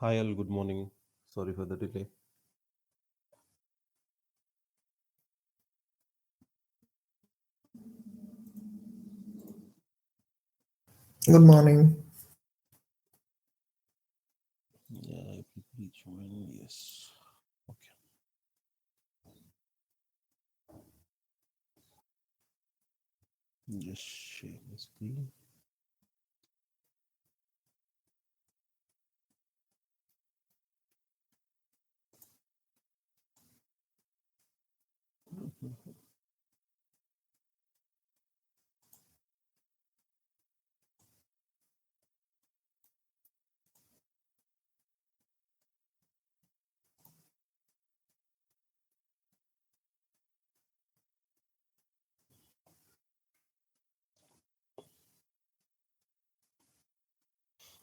Hi all, good morning. Sorry for the delay. Good morning. Yeah, people join. Yes. Okay. Just share the screen.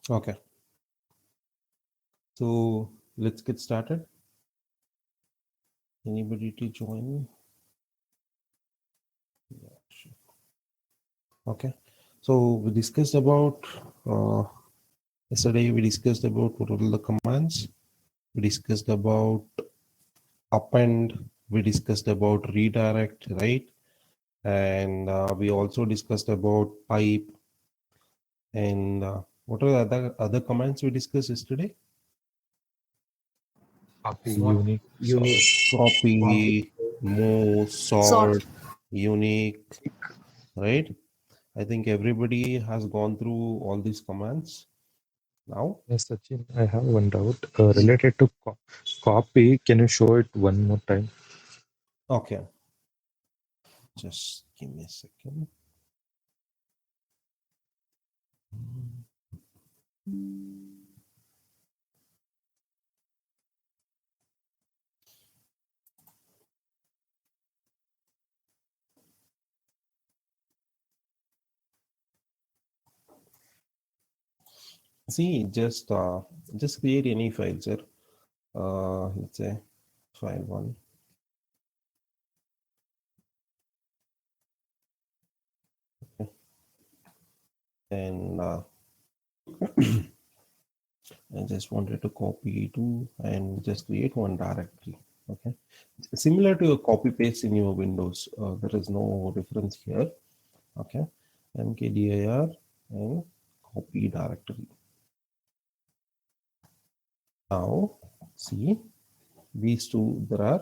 Okay. So let's get started. Anybody to join? Yeah, sure. Okay. So we discussed about yesterday. We discussed about what are the commands. We discussed about append. We discussed about redirect, right? And we also discussed about pipe. And what are the other commands we discussed yesterday? Copy, unique, Copy, move, Sort. sort, unique, right? I think everybody has gone through all these commands now. Yes, Sachin, I have one doubt related to copy. Can you show it one more time? Okay, just give me a second. See, just create any file, sir. Let's say file one. Okay. And I just wanted to copy to and just create one directory. Okay, similar to a copy paste in your Windows. There is no difference here. Okay, mkdir and copy directory. Now see these two. There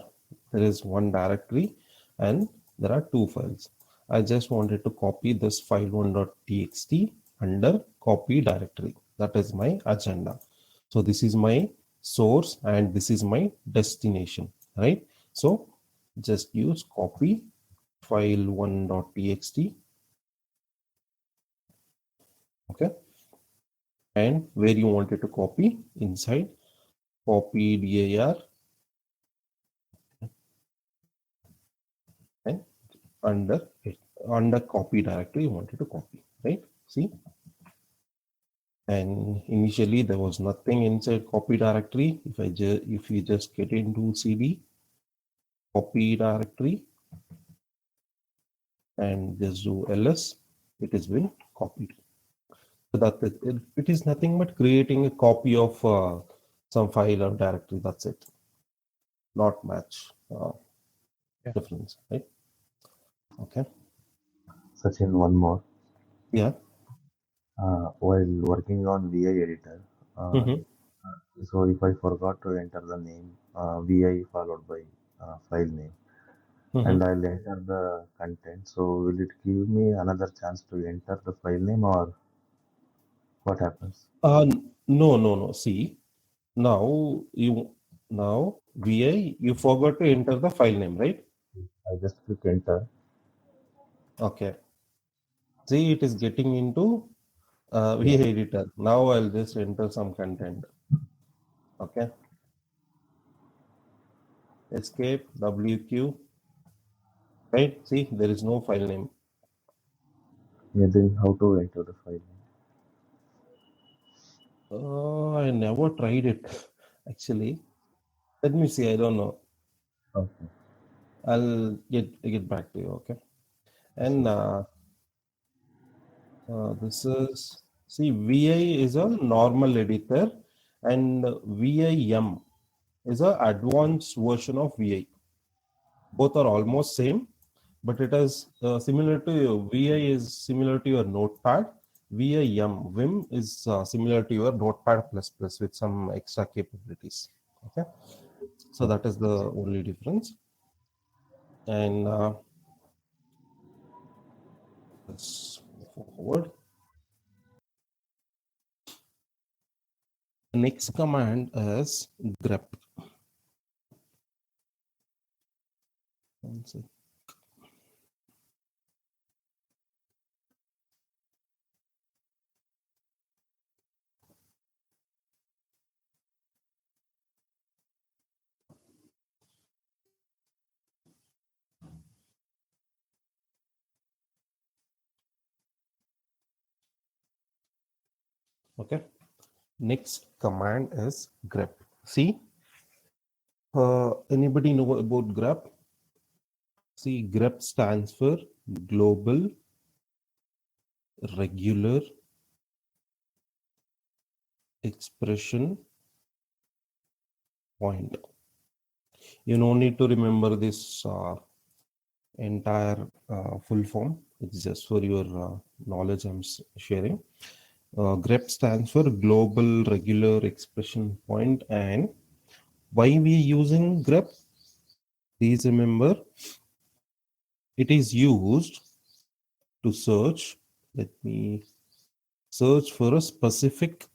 is one directory and there are two files. I just wanted to copy this file1.txt under copy directory. That is my agenda. So this is my source and this is my destination, right? So just use copy file1.txt. Okay, and where you wanted to copy inside copy dir and under copy directory you wanted to copy, right? See, and initially there was nothing inside copy directory. If you just get into cd copy directory and just do ls, it has been copied. So that it is nothing but creating a copy of some file or directory. That's it. Not much Yeah. difference, right? Okay. Sachin, one more. Yeah. While working on VI editor, Mm-hmm. so if I forgot to enter the name VI followed by file name, Mm-hmm. and I'll enter the content, so will it give me another chance to enter the file name, or what happens? No. See, now VI you forgot to enter the file name, right? I just click enter. Okay. See, it is getting into VI Yeah. editor. Now I'll just enter some content. Okay. Escape WQ. Right. See, there is no file name. Yeah, then how to enter the file name? I never tried it actually. Let me see. I don't know. Okay. I'll get back to you. Okay. And this is, see, VI is a normal editor and VIM is a advanced version of VI. Both are almost same, but it is similar to VI is similar to your Notepad. Vim is similar to your Notepad plus plus with some extra capabilities. Okay, so that is the only difference. And let's move forward. The next command is grep. One sec. Okay, next command is grep. See, anybody know about grep? See, grep stands for global regular expression point. You don't need to remember this entire full form. It's just for your knowledge I'm sharing. grep stands for global regular expression point. And why we are using grep? Please remember, it is used to search. Let me search for a specific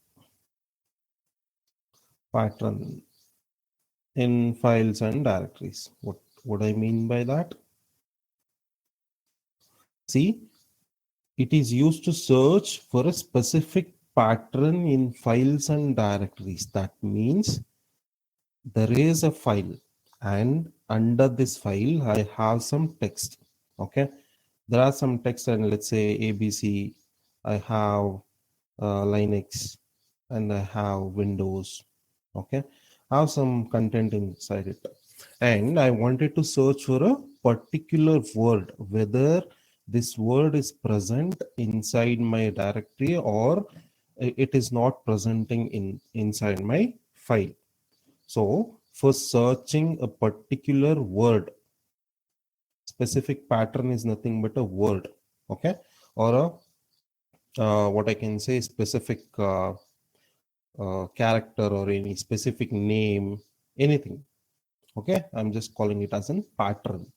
pattern in files and directories. What I mean by that? See, it is used to search for a specific pattern in files and directories. That means there is a file, and under this file I have some text. Okay, there are some text, and let's say ABC. I have Linux, and I have Windows. Okay, I have some content inside it, and I wanted to search for a particular word, whether this word is present inside my directory or it is not presenting inside my file. So for searching a particular word, specific pattern is nothing but a word. Okay, or a what I can say, specific character or any specific name, anything. Okay, I'm just calling it as a pattern.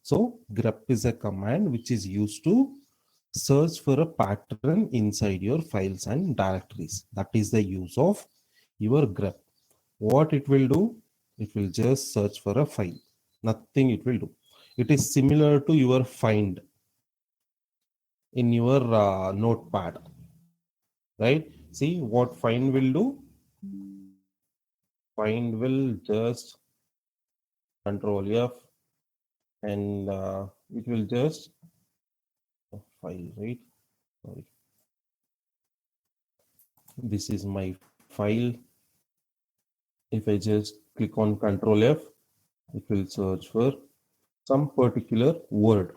So grep is a command which is used to search for a pattern inside your files and directories. That is the use of your grep. What it will do? It will just search for a file. Nothing it will do. It is similar to your find in your notepad, right? See what find will do? Find will just control F, and it will just file, right? Sorry. This is my file. If I just click on control F, it will search for some particular word,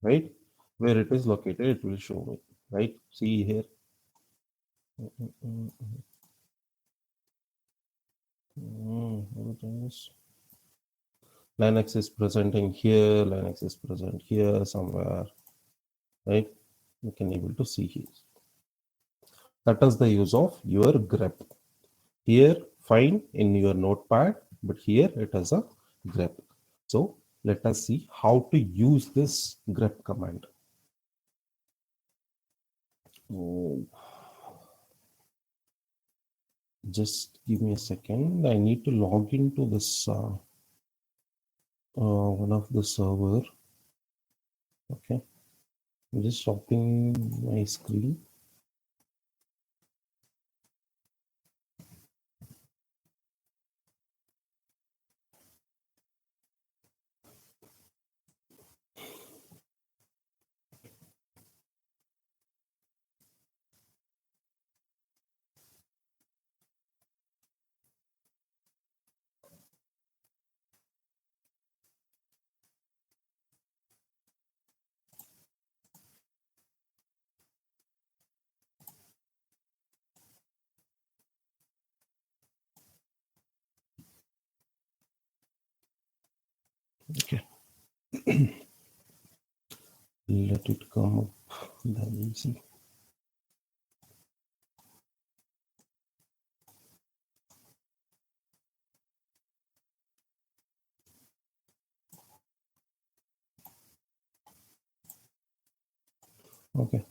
right? Where it is located, it will show me, right? See here. Linux is presenting here, Linux is present here somewhere, right? You can able to see here. That is the use of your grep. Here, find in your notepad, but here it has a grep. So let us see how to use this grep command. Oh. Just give me a second. I need to log into this one of the server. Okay, I'm just stopping my screen. Okay. Let it come up, then we see. Okay.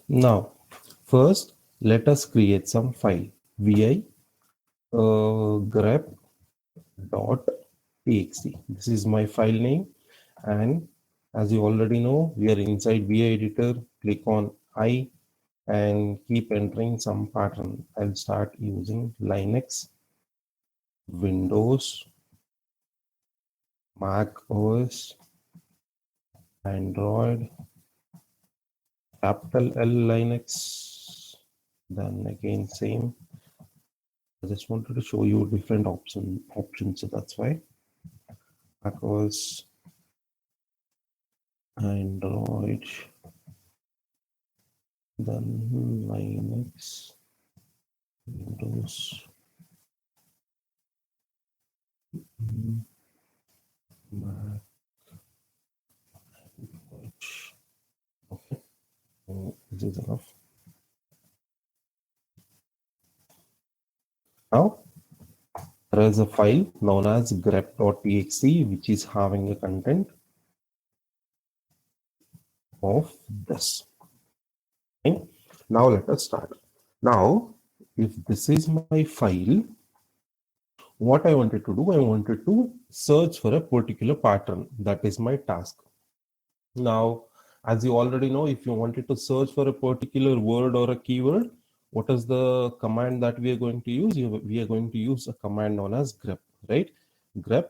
Now, first, let us create some file. Vi grep.txt. This is my file name, and as you already know, we are inside VI editor. Click on I and keep entering some pattern. I'll start using Linux, Windows, Mac OS, Android, capital L Linux, then again same. I just wanted to show you different options, so that's why Mac OS, Android, then Linux, Windows, Mac, okay, this is enough. Now there is a file known as grep.txt which is having a content of this. Okay. Now let us start. Now, if this is my file, what I wanted to do, I wanted to search for a particular pattern. That is my task. Now, as you already know, if you wanted to search for a particular word or a keyword, what is the command that we are going to use? We are going to use a command known as grep, right? Grep,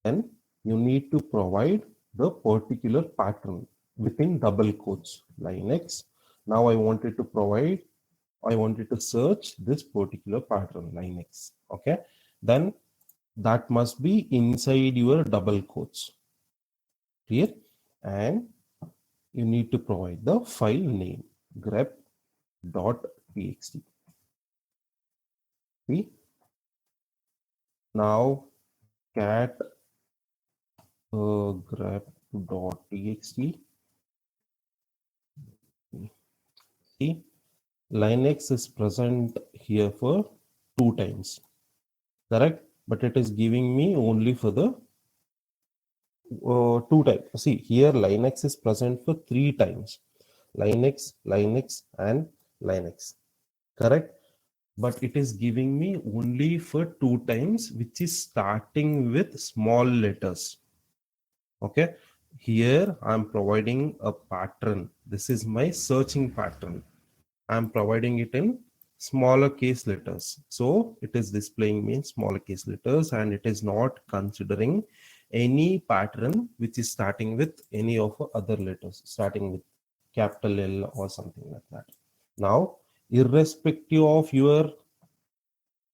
and you need to provide the particular pattern within double quotes. Linux. Now I wanted to search this particular pattern, Linux. Okay, then that must be inside your double quotes. Clear? And you need to provide the file name grep.txt. See? Now cat grep.txt. See, Linux is present here for 2 times, correct? But it is giving me only for the 2 times. See, here Linux is present for 3 times. Linux, Linux, and Linux, correct? But it is giving me only for 2 times, which is starting with small letters. Okay, here I'm providing a pattern. This is my searching pattern. I'm providing it in smaller case letters. So it is displaying me in smaller case letters, and it is not considering any pattern which is starting with any of the other letters, starting with capital L or something like that. Now, irrespective of your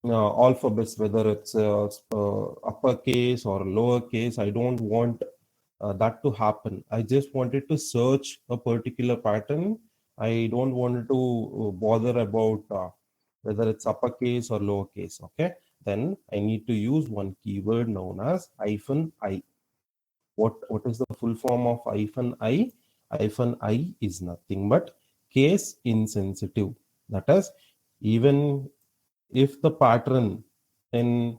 alphabets, whether it's uppercase or lowercase, I don't want that to happen. I just wanted to search a particular pattern. I don't want to bother about whether it's uppercase or lowercase. Okay, then I need to use one keyword known as -i. What is the full form of -i? -i is nothing but case insensitive. That is, even if the pattern in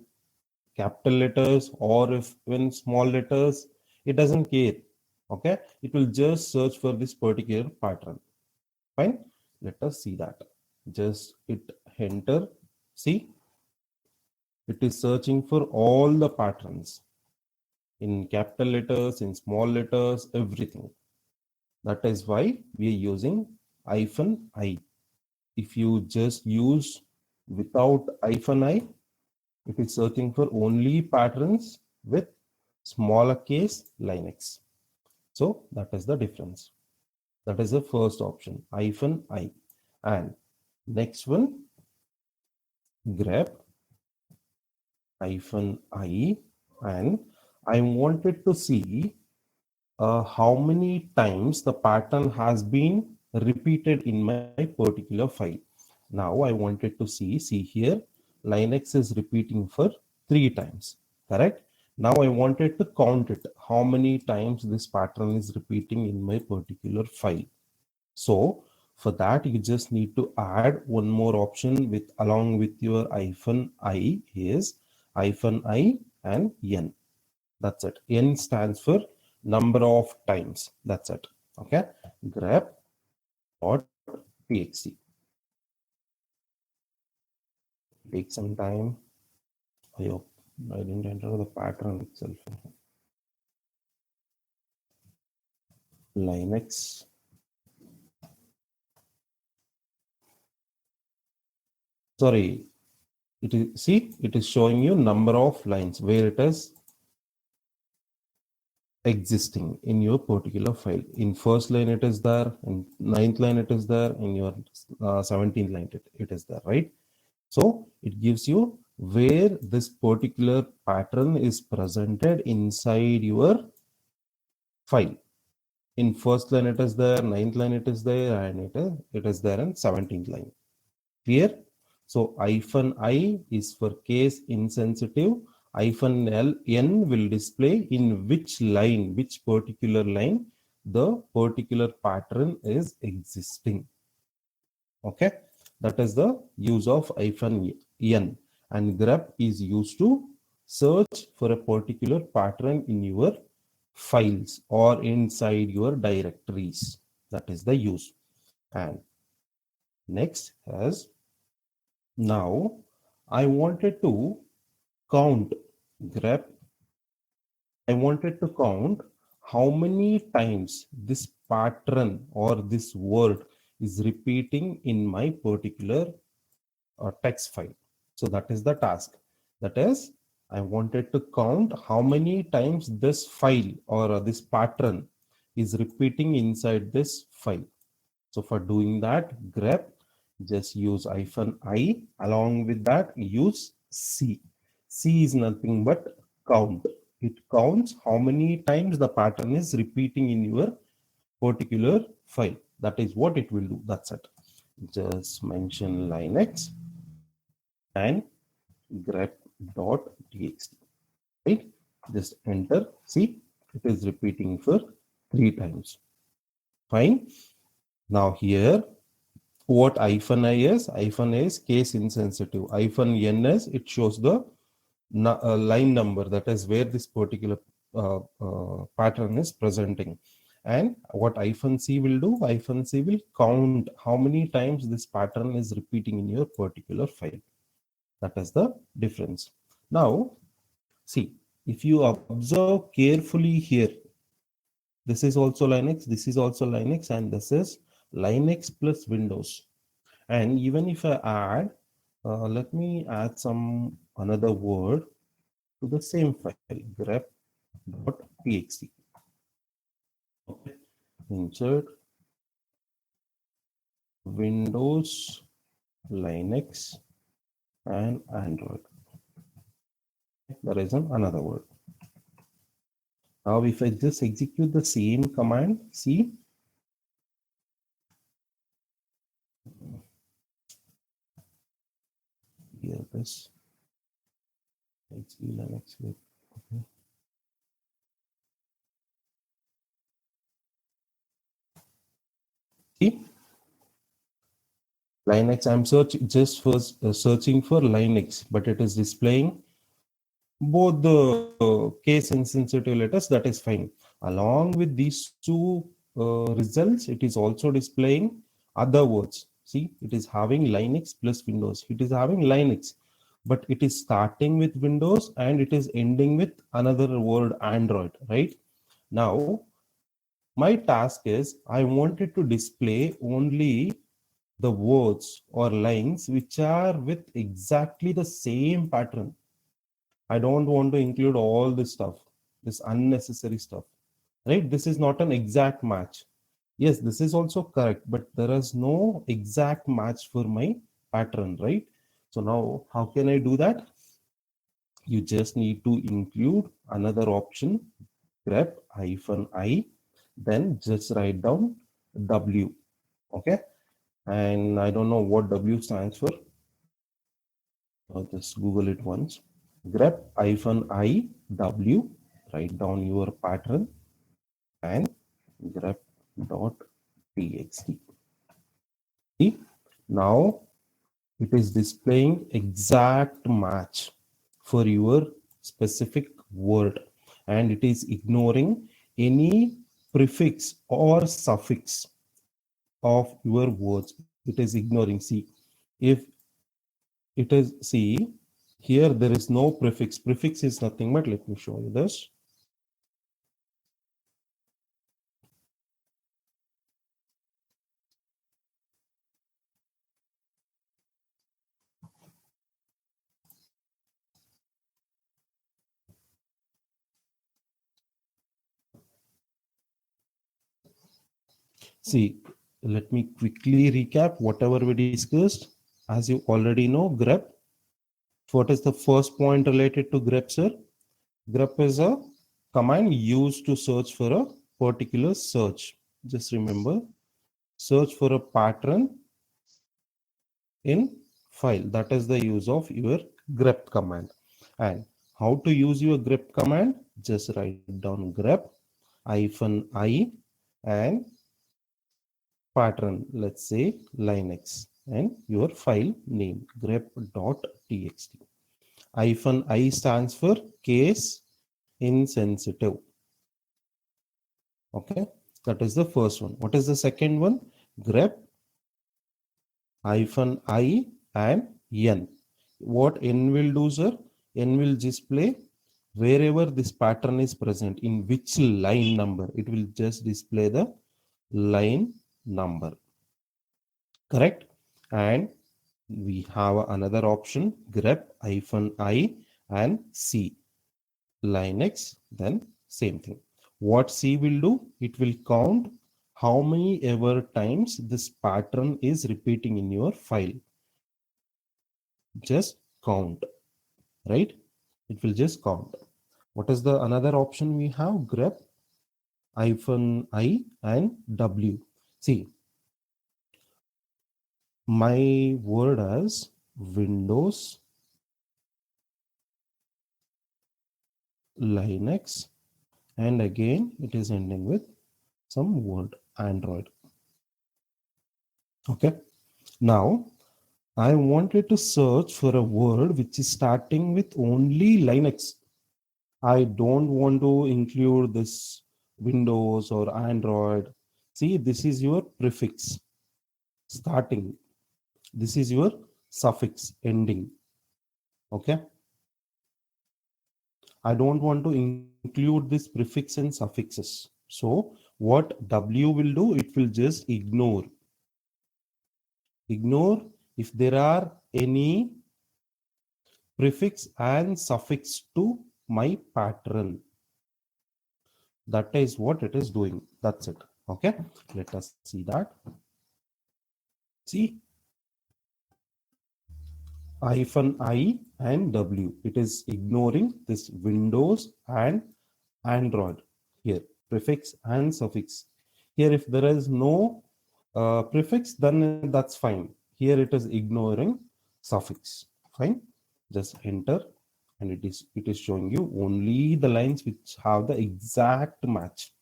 capital letters or if in small letters, it doesn't care. Okay, it will just search for this particular pattern. Fine, let us see that. Just hit enter. See, it is searching for all the patterns in capital letters, in small letters, everything. That is why we are using -i. If you just use without -i, it is searching for only patterns with smaller case Linux. So that is the difference. That is the first option, -i. And next one, grep -i. And I wanted to see how many times the pattern has been repeated in my particular file. Now I wanted to see here, Linux is repeating for 3 times, correct? Now I wanted to count it, how many times this pattern is repeating in my particular file. So for that, you just need to add one more option with along with your -i is -i and n. That's it. N stands for number of times. That's it. Okay. grep.txt. Take some time. I hope I didn't enter the pattern itself. Linux. Sorry, it is, see, it is showing you number of lines where it is existing in your particular file. In first line it is there, in 9th line it is there, in your 17th line it is there, right? So it gives you where this particular pattern is presented inside your file. In first line it is there, 9th line it is there, and it is there in 17th line. Clear? So -i is for case insensitive. -n will display in which line, which particular line the particular pattern is existing. Okay, that is the use of -n. And grep is used to search for a particular pattern in your files or inside your directories. That is the use. And next is, now I wanted to count grep. I wanted to count how many times this pattern or this word is repeating in my particular text file. So that is the task. That is, I wanted to count how many times this file or this pattern is repeating inside this file. So for doing that, grep, just use -i. Along with that, use c. C is nothing but count. It counts how many times the pattern is repeating in your particular file. That is what it will do. That's it. Just mention Linux and grep.txt. Right? Just enter. See, it is repeating for 3 times. Fine. Now here, what -i is? -i is case insensitive. -n is, it shows the line number, that is where this particular pattern is presenting. And what -c will do? -c will count how many times this pattern is repeating in your particular file. That is the difference. Now, see, if you observe carefully here, this is also Linux, this is also Linux, and this is Linux plus Windows. And even if I add, let me add some another word to the same file, grep.txt. Okay. Insert Windows, Linux, and Android. There is another word. Now, if I just execute the same command, see, here this Linux. Okay. See, Linux, I'm searching for Linux, but it is displaying both the case insensitive letters. That is fine. Along with these two results, it is also displaying other words. See, it is having Linux plus Windows. It is having Linux, but it is starting with Windows and it is ending with another word, Android, right? Now, my task is, I wanted to display only the words or lines which are with exactly the same pattern. I don't want to include all this stuff, this unnecessary stuff, right? This is not an exact match. Yes, this is also correct, but there is no exact match for my pattern, right? So now how can I do that? You just need to include another option, grep -i, then just write down W. Okay. And I don't know what W stands for. Just Google it once. Grep -I w, write down your pattern, and grep.txt. See, now it is displaying exact match for your specific word, and it is ignoring any prefix or suffix of your words. It is ignoring. See, if it is, see, here there is no prefix. Prefix is nothing but, let me show you this. See, let me quickly recap whatever we discussed. As you already know, grep. What is the first point related to grep, sir? Grep is a command used to search for a particular search. Just remember, search for a pattern in file. That is the use of your grep command. And how to use your grep command? Just write down grep -I and pattern, let's say Linux, and your file name grep.txt. -I stands for case insensitive. Okay, that is the first one. What is the second one? Grep -I and n. What n will do, sir? N will display wherever this pattern is present, in which line number. It will just display the line number. Correct? And we have another option, grep -I and C. Linux, then same thing. What C will do? It will count how many ever times this pattern is repeating in your file. Just count, right? It will just count. What is the another option we have? Grep -I and W. See, my word as Windows, Linux, and again it is ending with some word Android. Okay, now I wanted to search for a word which is starting with only Linux. I don't want to include this Windows or Android. See, this is your prefix starting, this is your suffix ending. Okay, I don't want to include this prefix and suffixes. So what W will do, it will just ignore if there are any prefix and suffix to my pattern. That is what it is doing. That's it. Okay, let us see that. See, -I and W, it is ignoring this Windows and Android here, prefix and suffix. Here, if there is no prefix, then that's fine. Here it is ignoring suffix. Fine. Just enter, and it is showing you only the lines which have the exact match.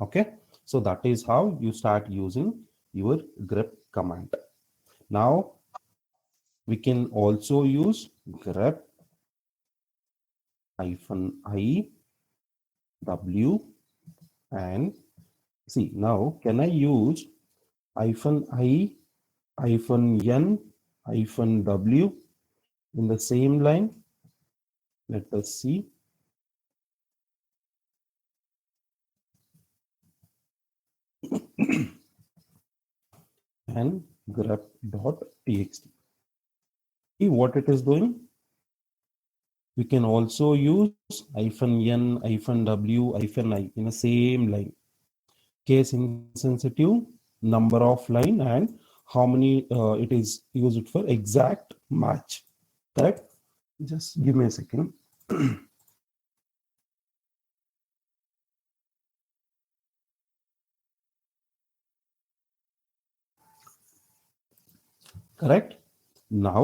Okay, so that is how you start using your grep command. Now we can also use grep -I W and see. Now can I use -I -n -w in the same line? Let us see. And grep.txt. See what it is doing. We can also use -n -w -I in the same line. Case insensitive, number of line, and how many it is used for exact match. Correct? Just give me a second. Correct? Now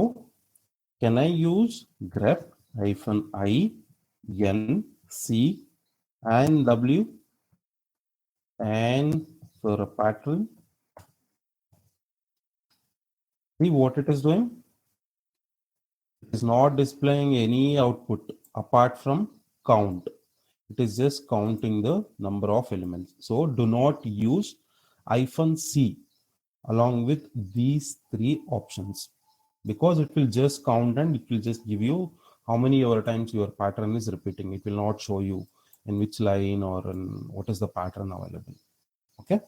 can I use grep -I n c and w and for a pattern? See what it is doing? It is not displaying any output apart from count. It is just counting the number of elements. So do not use -c along with these three options, because it will just count and it will just give you how many ever times your pattern is repeating. It will not show you in which line or in what is the pattern available. Okay,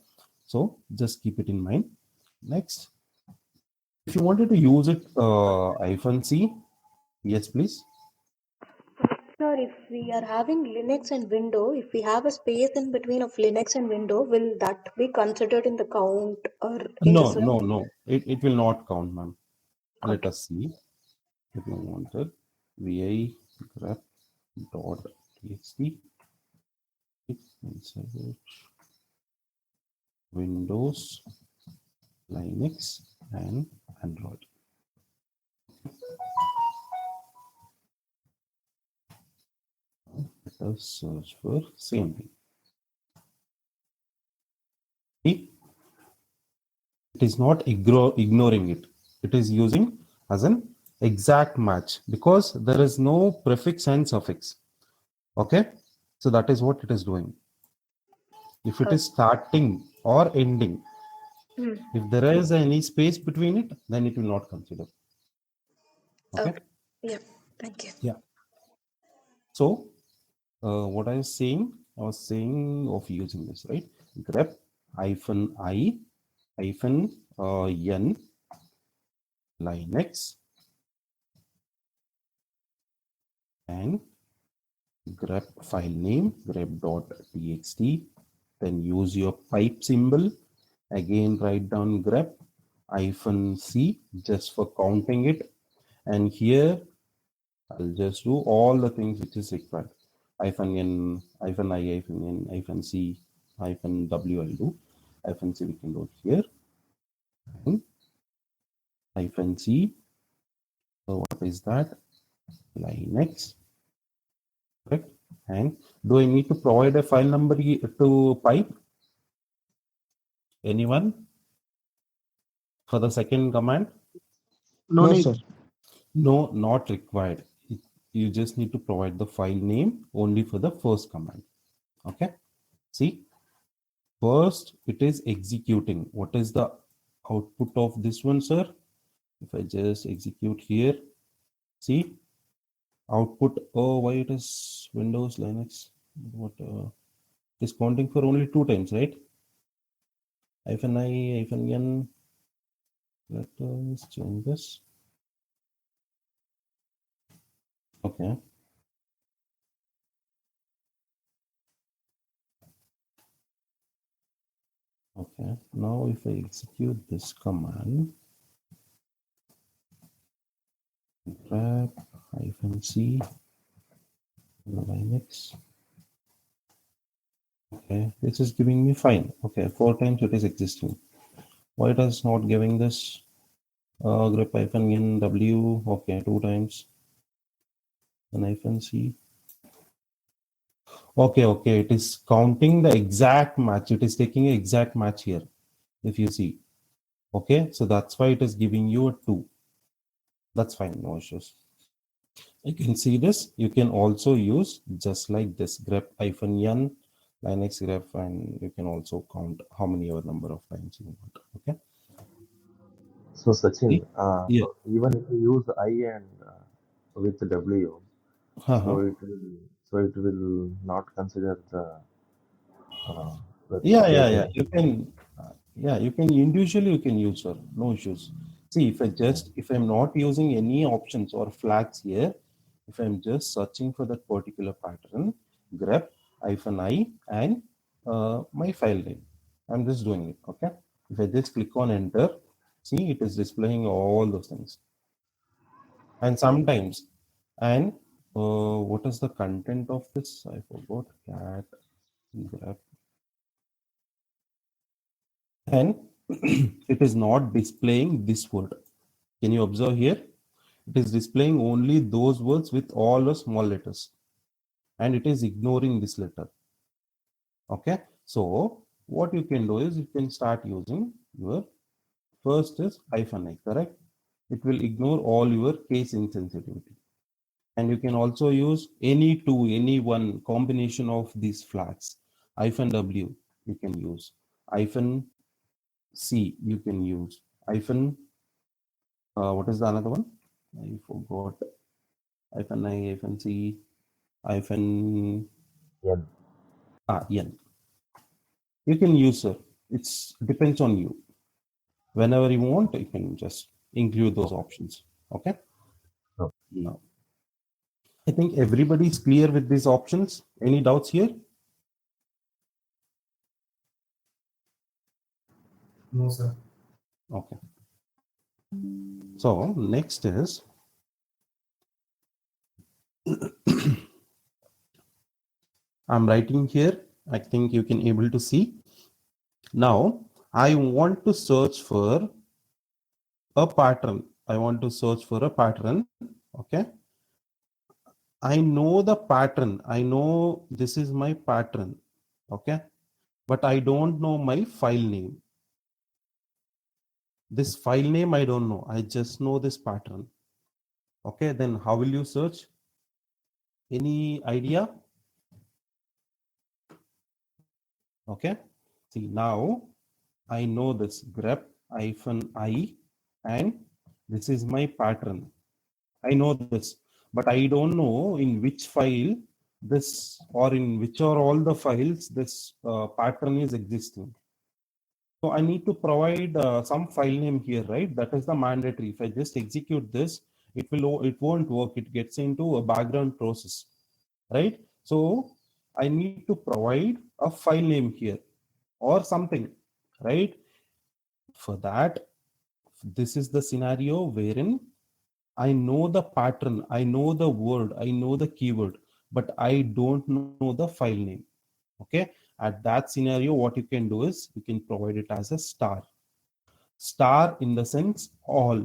so just keep it in mind. Next, if you wanted to use it -c, yes please. Sir, if we are having Linux and Window, if we have a space in between of Linux and Window, will that be considered in the count or in the No, search? no, it will not count, ma'am. Let Okay. us see if you wanted vi grep dot txt inside it, Windows, Linux, and Android. Let us search for same thing. See, it is not ignoring it. It is using as an exact match because there is no prefix and suffix. Okay, so that is what it is doing. If it is starting or ending, if there is any space between it, then it will not consider. Okay. Yeah. Thank you. Yeah. So what I was saying of using this, right? Grep -I -n Linux and grep file name grep.txt. Then use your pipe symbol. Again, write down grep -c just for counting it. And here I'll just do all the things which is required. -n, -I, -n, -c, -w I'll do. -c we can do it here. And -c. So what is that? Linux. Correct. And do I need to provide a file number to pipe? Anyone? For the second command? No, sir. No, not required. You just need to provide the file name only for the first command. Okay. See, first it is executing. What is the output of this one, sir? If I just execute here, see output. Oh, why it is Windows, Linux? What is counting for only 2 times, right? -I, -n. Let us change this. Okay. Okay. Now if I execute this command, grep -c Linux. Okay, this is giving me fine. Okay, 4 times it is existing. Why it is not giving this? Grep -n w. Okay, 2 times. And -c. Okay, okay, it is counting the exact match. It is taking an exact match here. If you see, okay, so that's why it is giving you a 2. That's fine, no issues. You can see this. You can also use just like this grep -n Linux grep, and you can also count how many ever number of times you want. Okay. So Sachin, See? Yeah. so even if you use I and with W, Uh-huh. so it will not consider the Yeah. space. You can, you can individually you can use, sir. No issues. See, if I'm not using any options or flags here, if I'm just searching for that particular pattern, grep -I and my file name. I'm just doing it. Okay. If I just click on enter, see it is displaying all those things. And sometimes, and what is the content of this? I forgot. Cat grep. And it is not displaying this word. Can you observe here? It is displaying only those words with all the small letters, and it is ignoring this letter. Okay, so what you can do is you can start using your first is -i, correct? It will ignore all your case insensitivity. And you can also use any two, any one combination of these flags. -w you can use, -c you can use, what is the another one? I forgot. -i, -c, -n. N. You can use, sir. It's depends on you. Whenever you want, you can just include those options. Okay. Now, I think everybody is clear with these options. Any doubts here? No, sir. Okay. So next is I'm writing here. I think you can able to see. Now I want to search for a pattern. I want to search for a pattern. Okay. I know the pattern. I know this is my pattern. Okay. But I don't know my file name. This file name I don't know. I just know this pattern. Okay. Then how will you search? Any idea? Okay. See, now I know this grep -i, and this is my pattern. I know this, but I don't know in which file this, or in which are all the files this pattern is existing. So I need to provide some file name here, right? That is the mandatory. If I just execute this, it won't work. It gets into a background process, right? So I need to provide a file name here or something, right? For that, this is the scenario wherein I know the pattern, I know the word, I know the keyword, but I don't know the file name. Okay. At that scenario, what you can do is you can provide it as a star. Star in the sense all.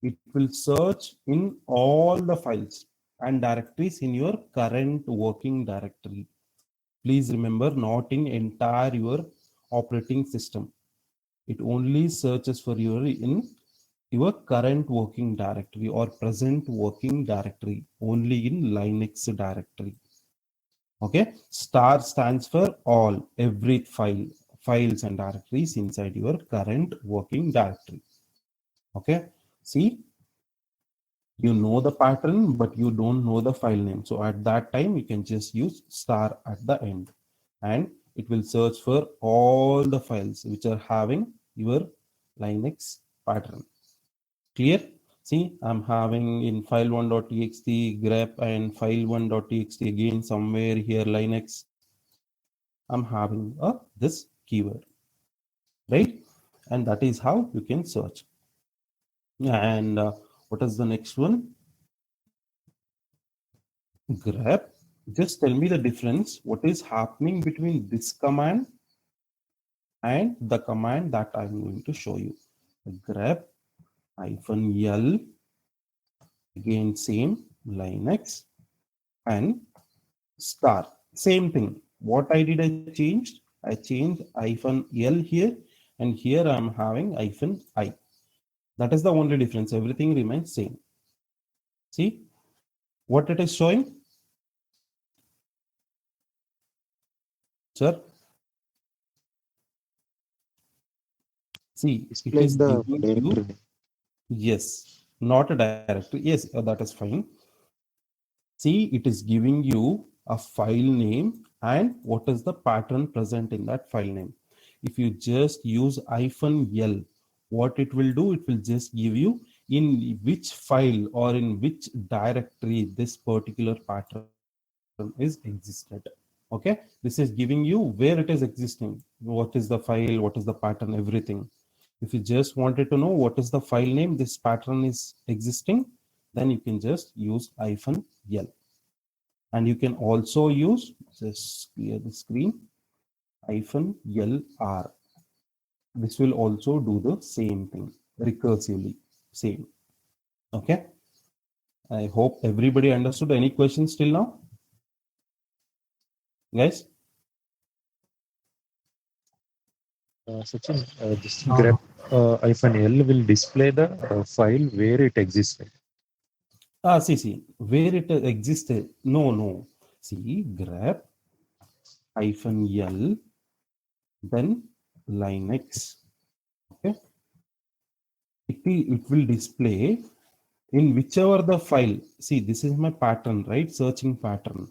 It will search in all the files and directories in your current working directory. Please remember, not in entire your operating system. It only searches for your current working directory or present working directory, only in Linux directory. Okay. Star stands for all, every files and directories inside your current working directory. Okay. See, you know the pattern, but you don't know the file name. So at that time, you can just use star at the end, and it will search for all the files which are having your Linux pattern. Clear? See, I'm having in file1.txt grep and file1.txt again somewhere here Linux. I'm having this keyword, right? And that is how you can search. And what is the next one? Grep. Just tell me the difference. What is happening between this command and the command that I'm going to show you? Grep -l, again same Linux, and star, same thing. What I did, I changed -l here, and here I'm having -i. That is the only difference. Everything remains same. See what it is showing, sir? See, it Displays is the giving you, directory. yes, not a directory. Yes, that is fine. See, it is giving you a file name and what is the pattern present in that file name. If you just use -l, what it will do, it will just give you in which file or in which directory this particular pattern is existed. Okay, this is giving you where it is existing, what is the file, what is the pattern, everything. If you just wanted to know what is the file name this pattern is existing, then you can just use -l. And you can also use, just clear the screen, -lr. This will also do the same thing recursively, same. Okay. I hope everybody understood. Any questions till now? Guys? Sachin, this grep -L will display the file where it exists. See, where it existed. No. See, grep -L, then Linux. Okay. It will display in whichever the file. See, this is my pattern, right? Searching pattern.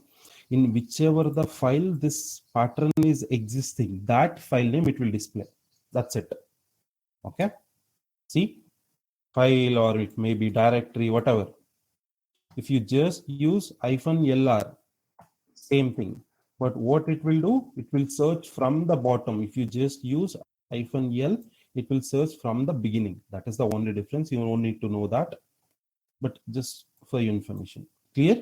In whichever the file this pattern is existing, that file name it will display. That's it. Okay. See, file, or it may be directory, whatever. If you just use -lr, same thing. But what it will do, it will search from the bottom. If you just use -l, it will search from the beginning. That is the only difference. You don't need to know that, but just for your information. Clear?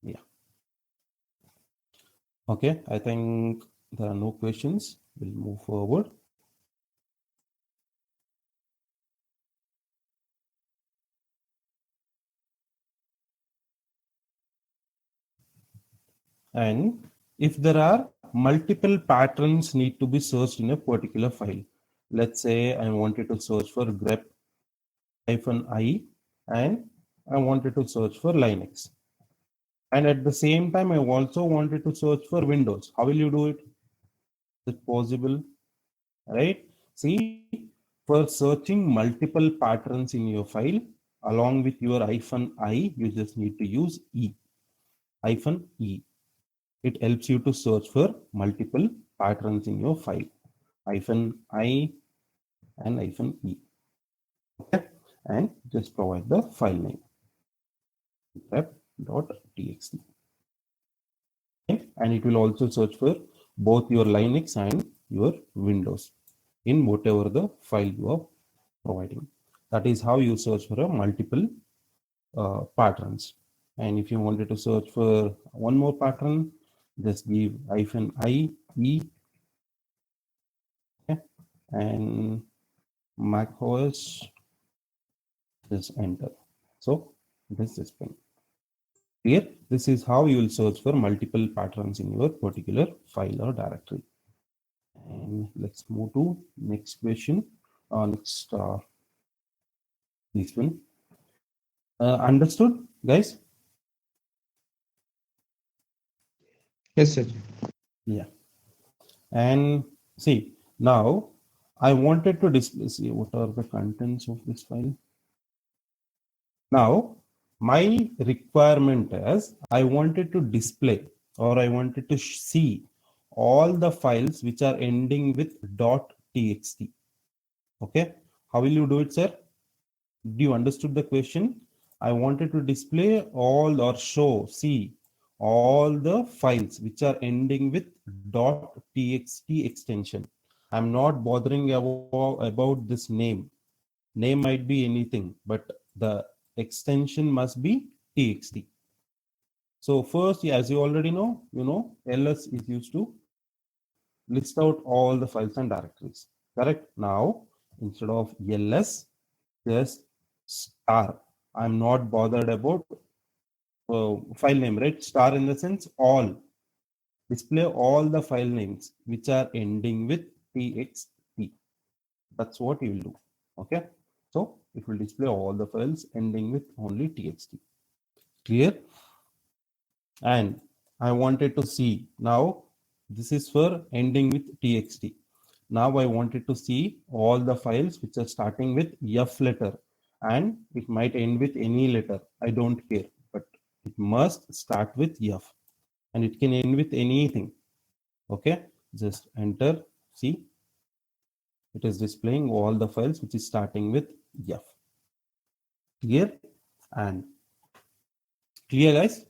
Yeah. Okay, I think there are no questions. We'll move forward. And if there are multiple patterns need to be searched in a particular file, let's say I wanted to search for grep -I and I wanted to search for Linux. And at the same time, I also wanted to search for Windows. How will you do it? Is it possible? Right? See, for searching multiple patterns in your file, along with your -I, you just need to use E. -E. It helps you to search for multiple patterns in your file. -I and -E. Okay? And just provide the file name. grep.txt. Okay? And it will also search for both your Linux and your Windows in whatever the file you are providing. That is how you search for a multiple patterns. And if you wanted to search for one more pattern, just give -I, E, okay? And Mac OS, just enter. So this is been clear. This is how you will search for multiple patterns in your particular file or directory. And let's move to next question. Next, this one. Understood, guys? Yes, sir. Yeah. And see, now I wanted to display, see what are the contents of this file. Now, my requirement is I wanted to display, or I wanted to see all the files which are ending with .txt. Okay. How will you do it, sir? Do you understood the question? I wanted to display all, or see all the files which are ending with .txt extension. I'm not bothering about this name. Name might be anything, but the extension must be txt. So first, as you already know, ls is used to list out all the files and directories. Correct? Now, instead of ls, just star. I'm not bothered about file name, right? Star in the sense all. Display all the file names which are ending with txt. That's what you will do. Okay. So it will display all the files ending with only txt. Clear? And I wanted to see now, this is for ending with txt. Now I wanted to see all the files which are starting with F letter, and it might end with any letter. I don't care, but it must start with F, and it can end with anything. Okay, just enter. See, it is displaying all the files which is starting with F. Clear? And clear, guys?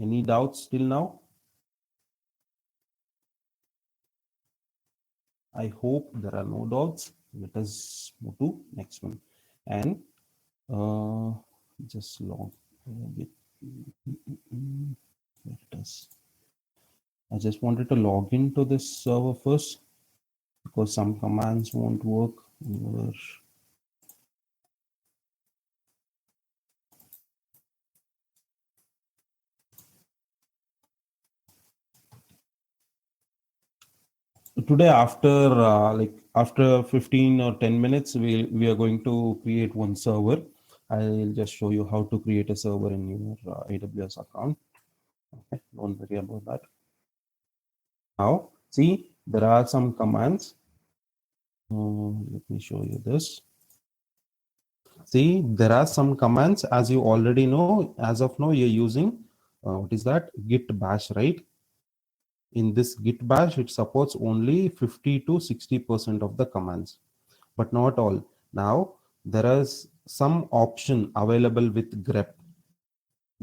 Any doubts till now? I hope there are no doubts. Let us move to next one. And just log with where it is. I just wanted to log into this server first. because some commands won't work. Today, after 15 or 10 minutes, we are going to create one server. I'll just show you how to create a server in your AWS account. Okay, don't worry about that. Now, see, there are some commands. Let me show you this. See, there are some commands, as you already know. As of now, you're using what is that? Git bash, right? In this Git bash, it supports only 50 to 60% of the commands, but not all. Now, there is some option available with grep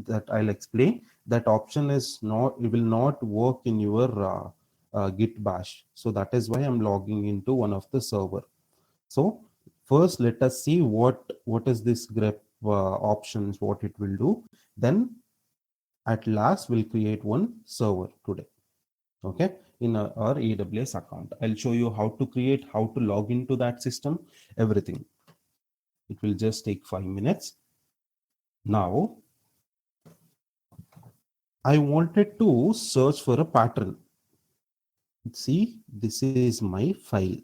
that I'll explain. That option is not, it will not work in your Git bash. So that is why I'm logging into one of the server. So first, let us see what is this grep options, what it will do. Then at last, we'll create one server today. Okay, in our AWS account. I'll show you how to create, how to log into that system, everything. It will just take 5 minutes. Now, I wanted to search for a pattern. See, this is my file.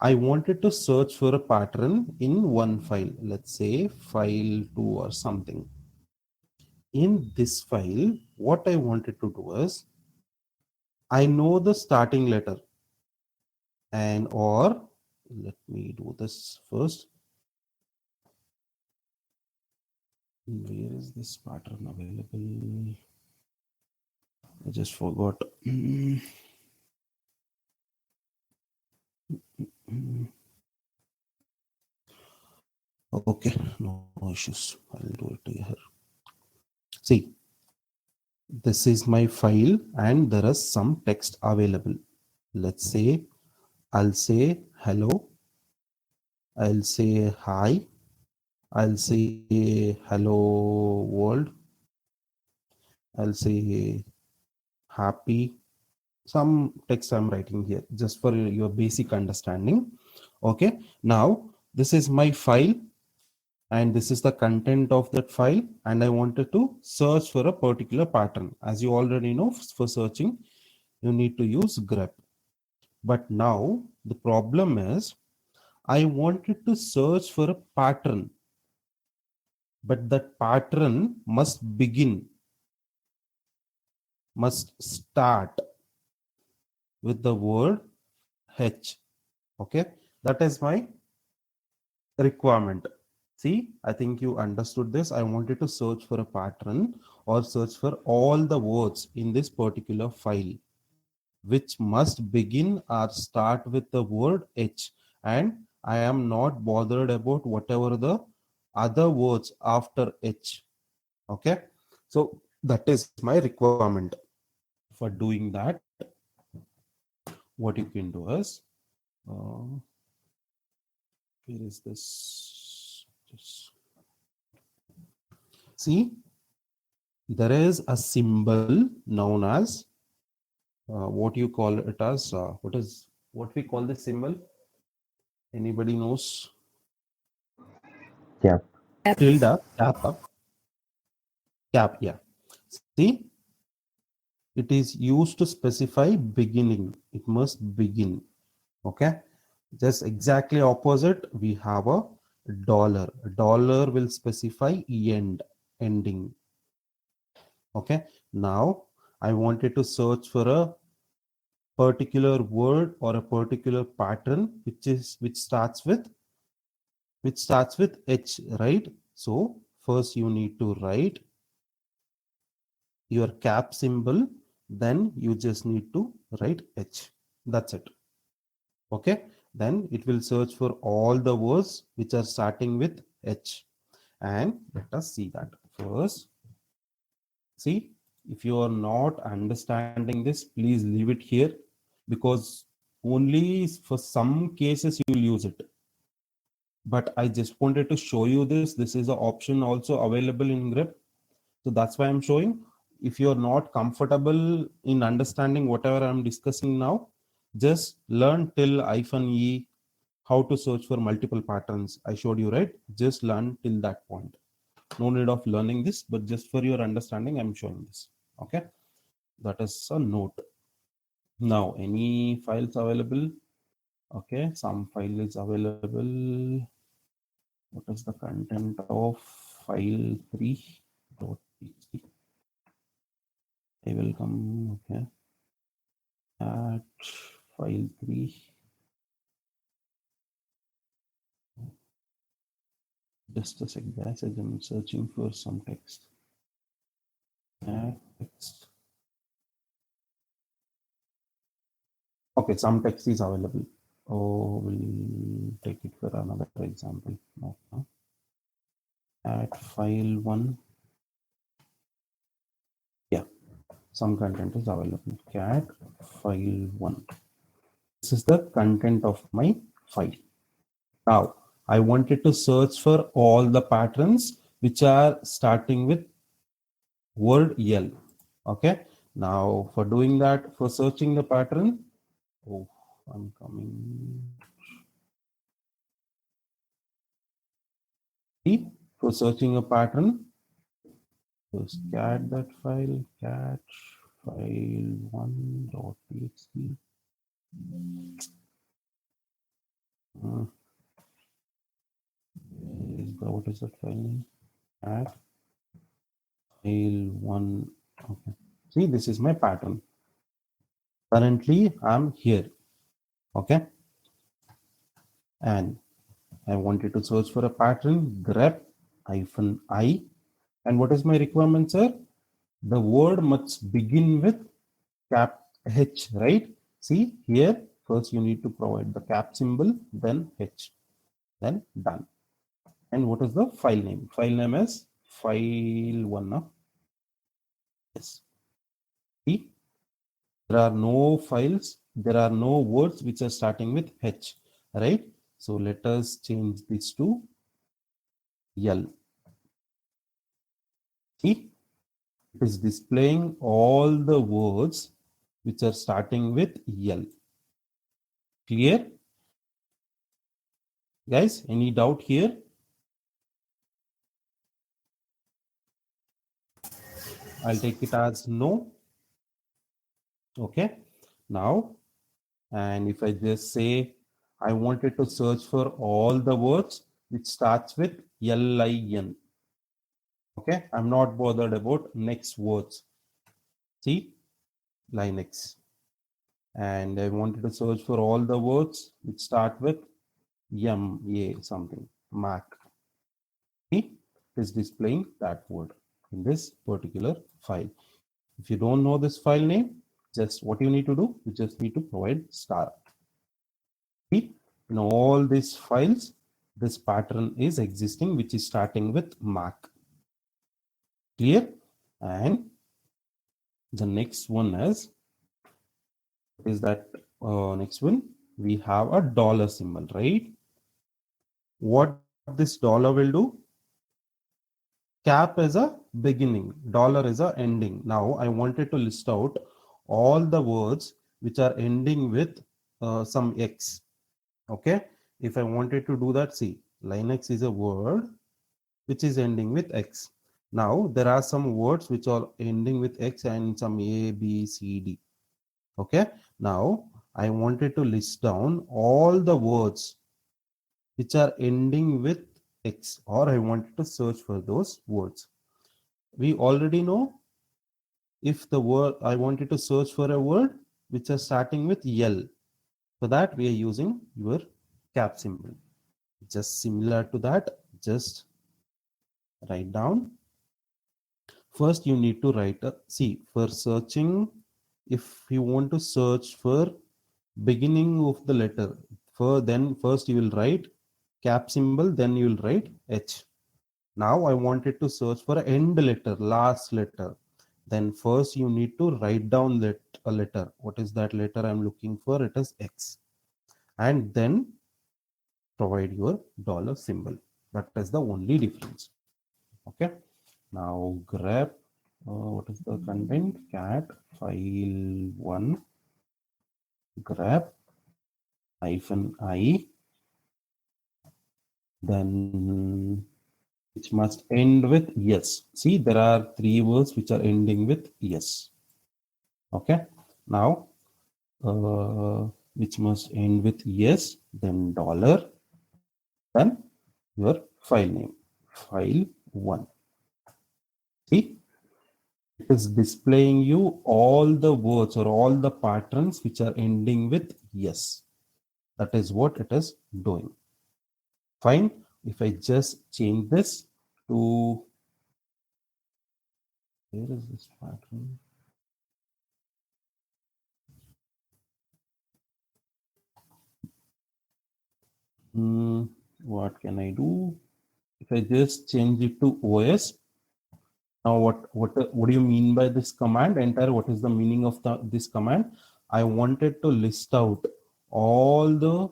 I wanted to search for a pattern in one file, let's say file 2 or something. In this file, what I wanted to do is, I know the starting letter, and or let me do this first. Where is this pattern available? I just forgot. Okay, no issues. I'll do it here. See, this is my file and there is some text available. Let's say I'll say hello. I'll say hi. I'll say hello world. I'll say happy. Some text I'm writing here just for your basic understanding. Okay, now this is my file and this is the content of that file, and I wanted to search for a particular pattern. As you already know, for searching you need to use grep. But now the problem is, I wanted to search for a pattern, but that pattern must start with the word H. Okay, that is my requirement. See, I think you understood this. I wanted to search for a pattern or search for all the words in this particular file, which must begin or start with the word H. And I am not bothered about whatever the other words after H. Okay, so that is my requirement. For doing that, what you can do is, where is this? See, there is a symbol known as what you call it as what we call the symbol. Anybody knows? Cap. Tilde, cap, yeah. See, it is used to specify beginning. It must begin. Okay, just exactly opposite, we have a dollar. Dollar will specify ending. Okay, now I wanted to search for a particular word or a particular pattern which starts with H, right? So first you need to write your cap symbol, then you just need to write H. That's it. Okay, then it will search for all the words which are starting with H. And let us see that first. See, if you are not understanding this, please leave it here, because only for some cases you will use it. But I just wanted to show you this. This is an option also available in grep. So that's why I'm showing. If you're not comfortable in understanding whatever I'm discussing now, Just learn till -e how to search for multiple patterns. I showed you, right? Just learn till that point. No need of learning this, but just for your understanding, I'm showing this. Okay, that is a note. Now, any files available? Okay, some file is available. What is the content of file 3.txt? I will come. Okay, at file 3. Just a sec, guys. I'm searching for some text. Text. Okay, some text is available. Oh, we'll take it for another example. Okay. At file 1. Yeah, some content is available. Cat file 1. This is the content of my file. Now, I wanted to search for all the patterns which are starting with word L. Okay. Now, for doing that, for searching the pattern, oh, I'm coming. See, for searching a pattern, just cat that file, cat file 1.txt. What is that file name? Cat file 1. Okay. See, this is my pattern. Currently, I'm here. Okay. And I wanted to search for a pattern, grep -I. And what is my requirement, sir? The word must begin with cap H, right? See here, first you need to provide the cap symbol, then H, then done. And what is the file name? File name is file1. Now, yes. See, there are no files, there are no words which are starting with H, right? So let us change this to L. See, it is displaying all the words which are starting with L. Clear? Guys, any doubt here? I'll take it as no. Okay. Now, and if I just say I wanted to search for all the words which starts with LIN. Okay. I'm not bothered about next words. See, Linux. And I wanted to search for all the words which start with MA something, Mac. See, it is displaying that word in this particular file. If you don't know this file name, just what you need to do, you just need to provide star. See, in all these files, this pattern is existing, which is starting with Mac. Clear? And the next one is that next one, we have a dollar symbol, right? What this dollar will do? Cap is a beginning, dollar is a ending. Now I wanted to list out all the words which are ending with some X. Okay. If I wanted to do that, see, Linux is a word which is ending with X. Now there are some words which are ending with X and some A, B, C, D. Okay. Now I wanted to list down all the words which are ending with X, or I wanted to search for those words. We already know if the word I wanted to search for a word which are starting with L. For that we are using your cap symbol. Just similar to that, just write down. First you need to write a, see, for searching, if you want to search for beginning of the letter, then first you will write cap symbol, then you will write H. Now I wanted to search for end letter, last letter. Then first you need to write down that a letter. What is that letter I'm looking for? It is X. And then provide your dollar symbol. That is the only difference. Okay. Now grep, what is the content? Cat file 1 grep -i, then which must end with yes. See, there are 3 words which are ending with yes. Okay. Now, which must end with yes, then dollar, then your file name, file1. See, it is displaying you all the words or all the patterns which are ending with yes. That is what it is doing. Fine. If I just change this to, where is this pattern? What can I do? If I just change it to OS, now what do you mean by this command? Enter. What is the meaning of this command? I wanted to list out all the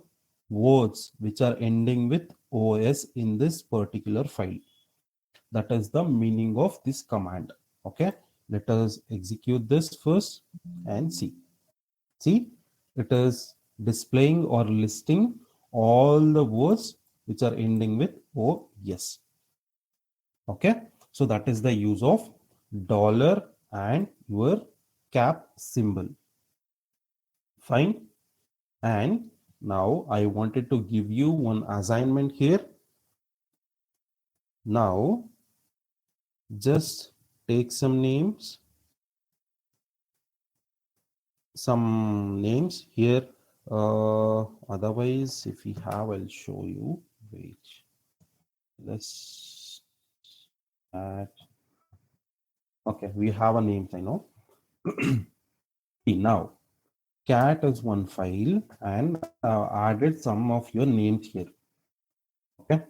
words which are ending with OS in this particular file. That is the meaning of this command. Okay, let us execute this first and see. See, it is displaying or listing all the words which are ending with OS. Okay, so that is the use of dollar and your cap symbol. Fine. And now I wanted to give you one assignment here. Now just take some names here. Otherwise, if we have, I'll show you. Wait, let's add. Okay, we have a name, I know. See, now cat is one file and added some of your names here. Okay,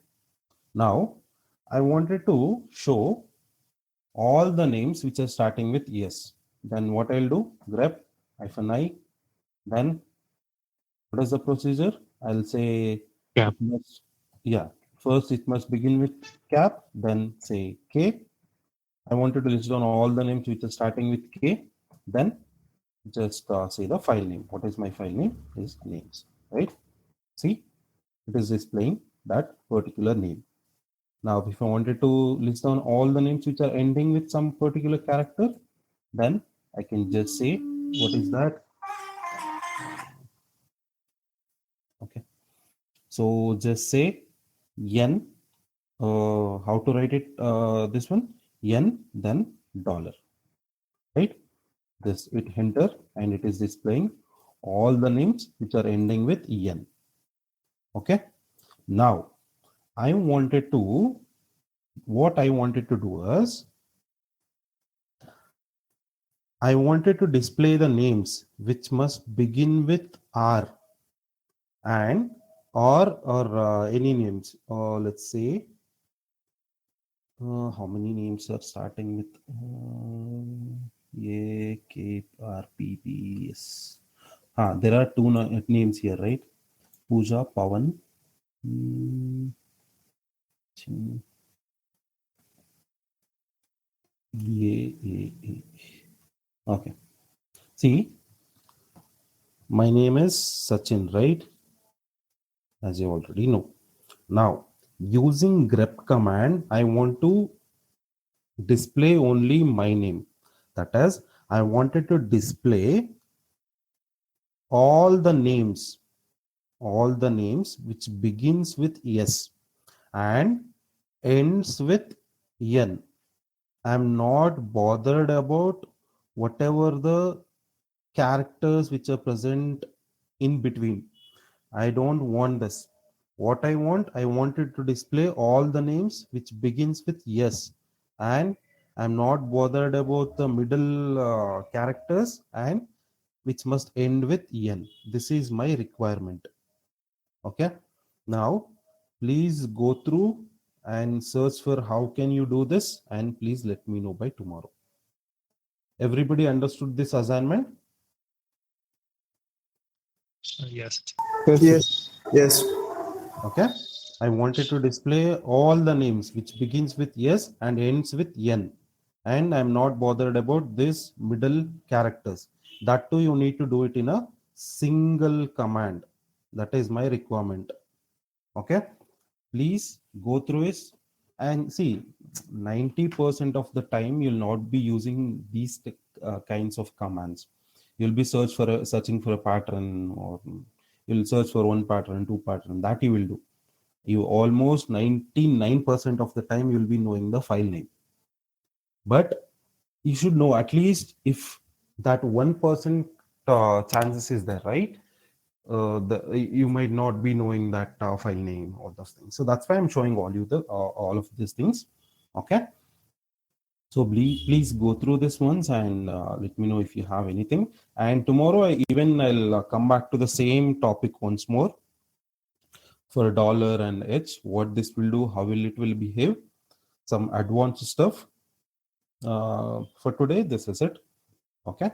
now I wanted to show all the names which are starting with yes. Then what I'll do, grep -i, then what is the procedure? I'll say Cap. first it must begin with cap, then say K. I wanted to list down all the names which are starting with K, then just say the file name. What is my file name? Is names, right? See, it is displaying that particular name. Now, if I wanted to list down all the names which are ending with some particular character, then I can just say, what is that? Okay. So just say N, how to write it, this one, N, then dollar, right? This, it enter and it is displaying all the names which are ending with En. Okay. Now, what I wanted to do is, I wanted to display the names which must begin with R and or any names. Let's say, how many names are starting with A, K, R, P, P, S. There are two names here, right? Pooja, Pavan. Okay. See, my name is Sachin, right? As you already know. Now, using grep command, I want to display only my name. That is, I wanted to display all the names which begins with S and ends with N. I'm not bothered about whatever the characters which are present in between. I don't want this. What I wanted to display all the names which begins with yes, and I'm not bothered about the middle characters and which must end with en. This is my requirement. Okay. Now, please go through and search for how can you do this, and please let me know by tomorrow. Everybody understood this assignment? Yes. Yes. Okay. I wanted to display all the names which begins with yes and ends with n, and I'm not bothered about this middle characters. That too, you need to do it in a single command. That is my requirement. Okay, please go through it and see. 90% of the time you'll not be using these kinds of commands. You'll be searching for a pattern, or you'll search for one pattern, two pattern. That you will do. You almost 99% of the time you'll be knowing the file name, but you should know at least if that 1% chances is there, right? You might not be knowing that file name, all those things. So that's why I'm showing all of these things. Okay, so please go through this once and let me know if you have anything. And tomorrow I'll come back to the same topic once more for dollar and H, what this will do, how it will behave, some advanced stuff. For today, this is it. Okay.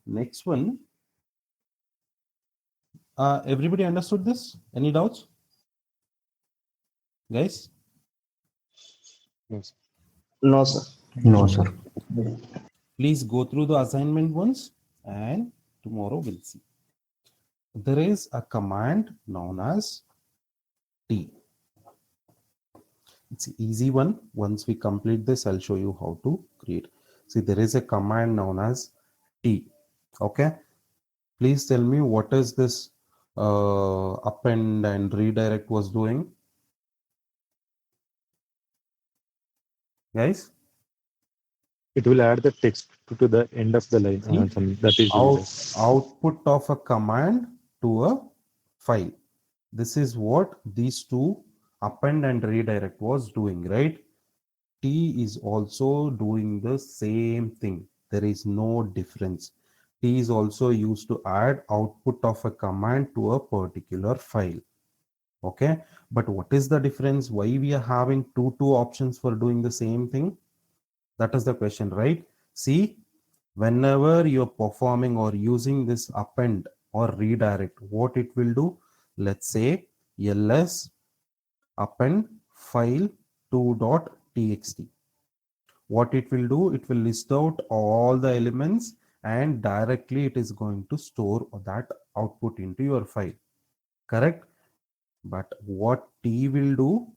Next one. Everybody understood this? Any doubts, guys? Yes. No, sir. No, sir. Please go through the assignment once, and tomorrow we'll see. There is a command known as T. It's an easy one. Once we complete this, I'll show you how to create. See, there is a command known as T. Okay. Please tell me what is this append and redirect was doing, guys? It will add the text to the end of the line. See, That is output of a command to a file. This is what these two, append and redirect, was doing, right? T is also doing the same thing. There is no difference. T is also used to add output of a command to a particular file. Okay, but what is the difference? Why we are having two options for doing the same thing? That is the question, right? See, whenever you're performing or using this append or redirect, what it will do? Let's say ls append file 2.txt. What it will do? It will list out all the elements and directly it is going to store that output into your file. Correct? But what T will do?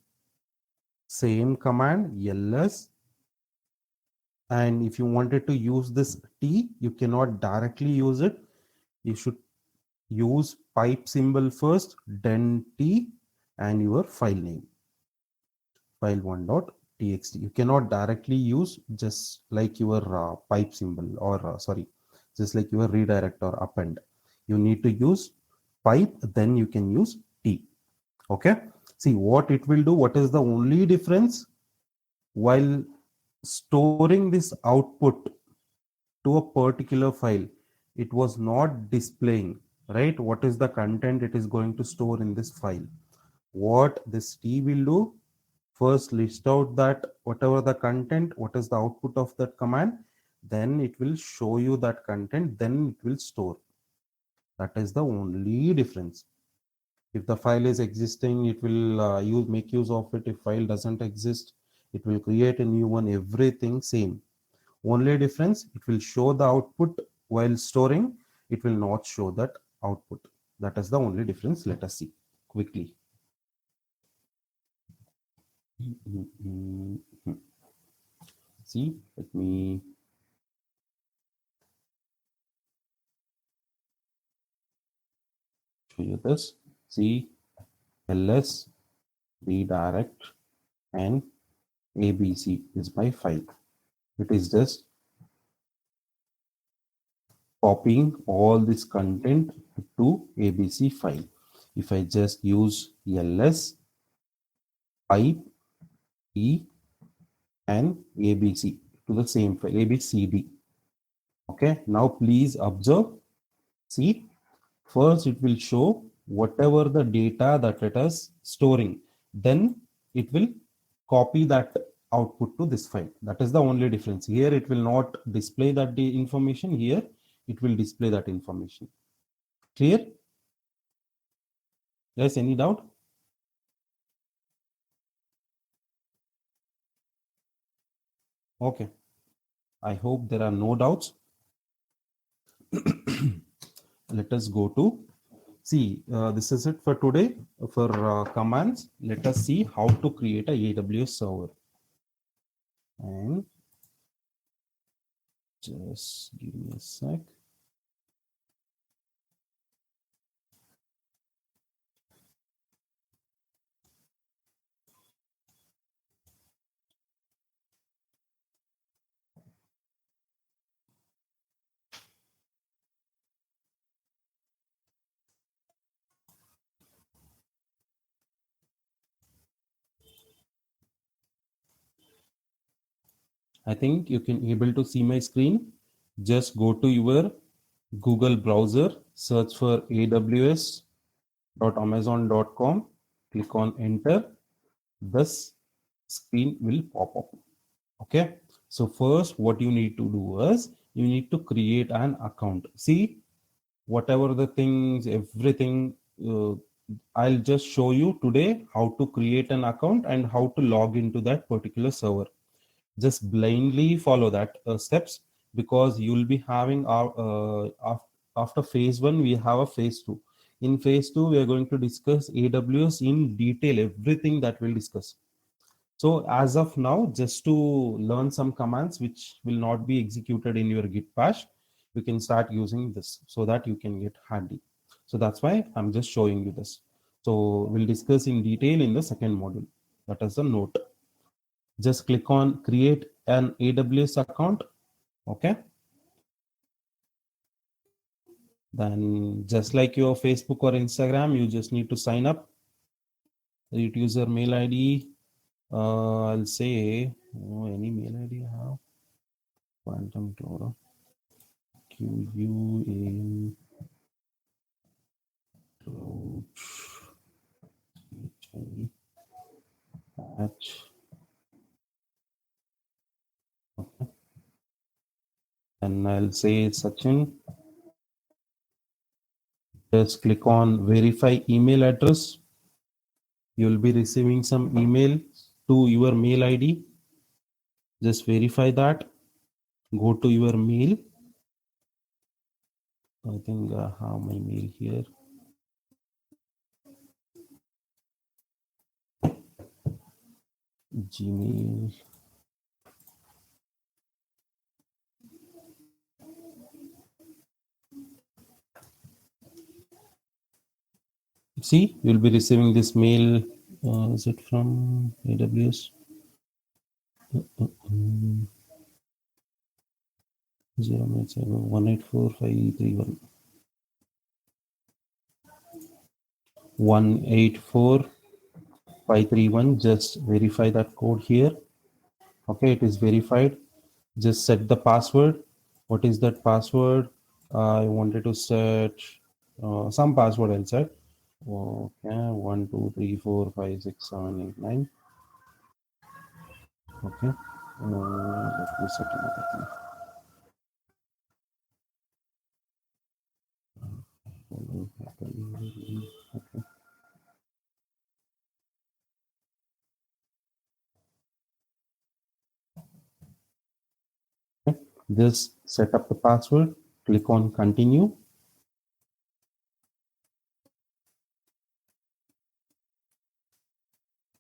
Same command ls, and if you wanted to use this T, you cannot directly use it. You should use pipe symbol first, then T and your file name, file1.txt. You cannot directly use just like your pipe symbol, or just like your redirect or append. You need to use pipe, then you can use T. Okay, see what it will do. What is the only difference? While storing this output to a particular file, it was not displaying, right? What is the content it is going to store in this file? What this T will do? First list out that whatever the content, what is the output of that command, then it will show you that content, then it will store. That is the only difference. If the file is existing, it will make use of it. If file doesn't exist, it will create a new one. Everything same. Only difference, it will show the output while storing. It will not show that output. That is the only difference. Let us see quickly. See, let me show you this. See, ls redirect and abc is my file. It is just copying all this content to abc file. If I just use ls pipe e and abc to the same file, abcd. Okay, now please observe. See, first it will show whatever the data that it is storing, then it will copy that output to this file. That is the only difference. Here it will not display that information. Here it will display that information. Clear? Yes, any doubt? Okay, I hope there are no doubts. let us go to see. This is it for today for commands. Let us see how to create a AWS server. And just give me a sec. I think you can able to see my screen. Just go to your Google browser, search for aws.amazon.com, click on enter. This screen will pop up. Okay. So first what you need to do is you need to create an account. See, whatever the things, everything, I'll just show you today how to create an account and how to log into that particular server. Just blindly follow that steps, because you will be having our after phase 1 we have a phase 2. In phase 2 we are going to discuss AWS in detail, everything that we'll discuss. So as of now, just to learn some commands which will not be executed in your git bash, you can start using this so that you can get handy. So that's why I'm just showing you this. So we'll discuss in detail in the second module. That is the note. Just click on create an AWS account. Okay. Then just like your Facebook or Instagram, you just need to sign up. Root user mail ID. I'll say any mail ID I have. Quantum Cloud. QUAN at and I'll say Sachin. Just click on verify email address. You'll be receiving some email to your mail ID. Just verify that. Go to your mail. I think I have my mail here. Gmail. See, you'll be receiving this mail. Is it from AWS? 184,531. 184,531. Just verify that code here. Okay, it is verified. Just set the password. What is that password? I wanted to set some password. I'll set. Okay, 1 2 3 4 5 6 7 8 9. Okay, let me set another thing. Okay. Just set up the password. Click on continue.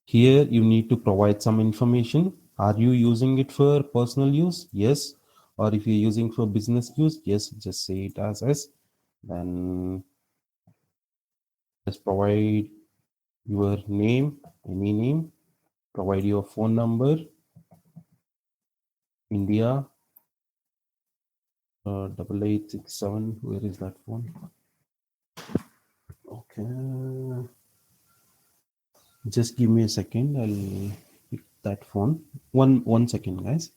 Here you need to provide some information. Are you using it for personal use? Yes. Or if you're using for business use, yes, just say it as S. Then just provide your name, any name, provide your phone number, India, 8867. Where is that phone? Okay. Just give me a second. I'll pick that phone. One second, guys.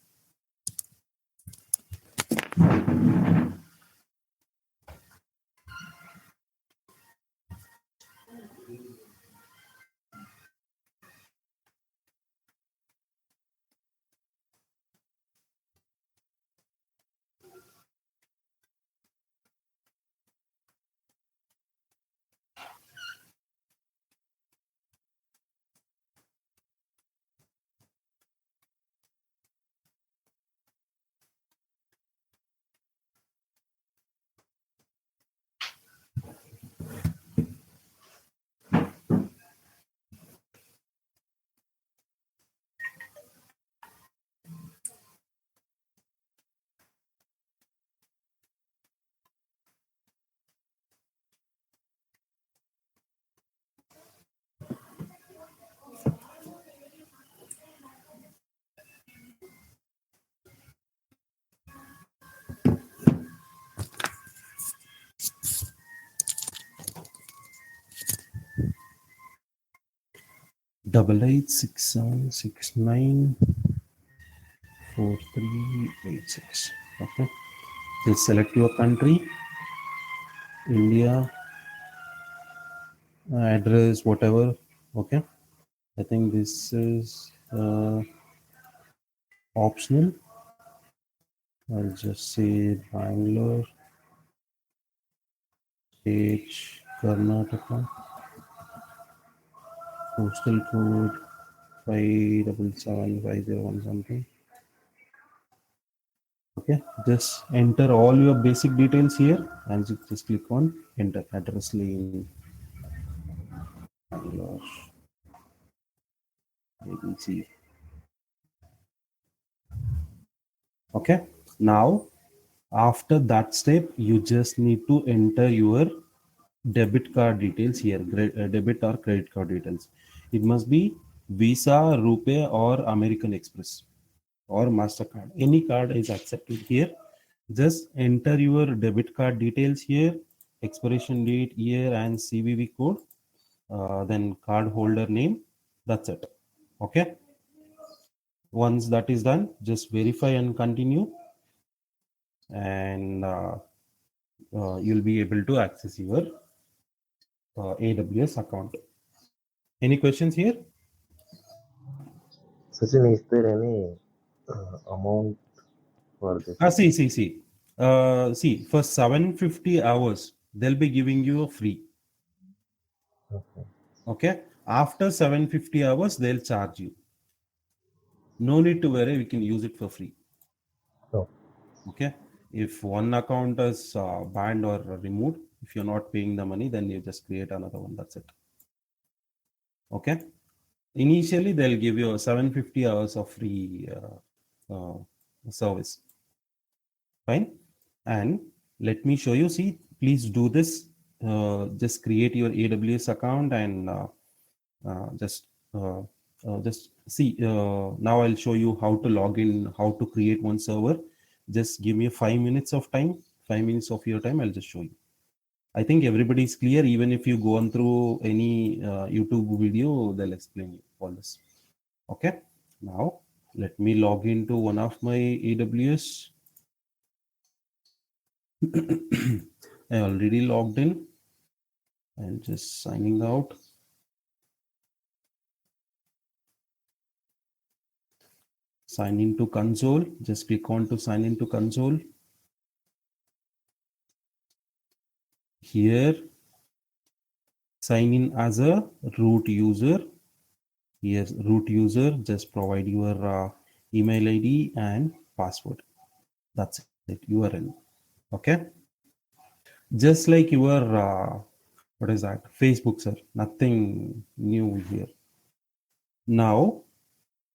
8867694386. Okay. Just select your country, India, address, whatever. Okay. I think this is optional. I'll just say Bangalore, state Karnataka, postal code 57750 something. Okay, just enter all your basic details here and just click on enter. Address lane Bangalore ABC. Okay, now after that step you just need to enter your debit card details here, debit or credit card details. It must be Visa, Rupee or American Express or MasterCard. Any card is accepted here. Just enter your debit card details here, expiration date, year and CVV code, then card holder name. That's it. Okay. Once that is done, just verify and continue, and you'll be able to access your AWS account. Any questions here? Sachin, is there any amount for this? See, for 750 hours, they'll be giving you a free. Okay. Okay. After 750 hours, they'll charge you. No need to worry, we can use it for free. Oh. Okay. If one account is banned or removed, if you're not paying the money, then you just create another one. That's it. Okay. Initially, they'll give you 750 hours of free service. Fine. And let me show you. See, please do this. Just create your AWS account and just see. Now I'll show you how to log in, how to create one server. Just give me 5 minutes of time. 5 minutes of your time. I'll just show you. I think everybody is clear. Even if you go on through any YouTube video, they'll explain you all this. Okay. Now let me log into one of my AWS. I already logged in and just signing out. Sign into console. Just click on to sign into console. Here, sign in as a root user. Yes, root user. Just provide your email ID and password. That's it. You are in. Okay. Just like your what is that? Facebook, sir. Nothing new here. Now,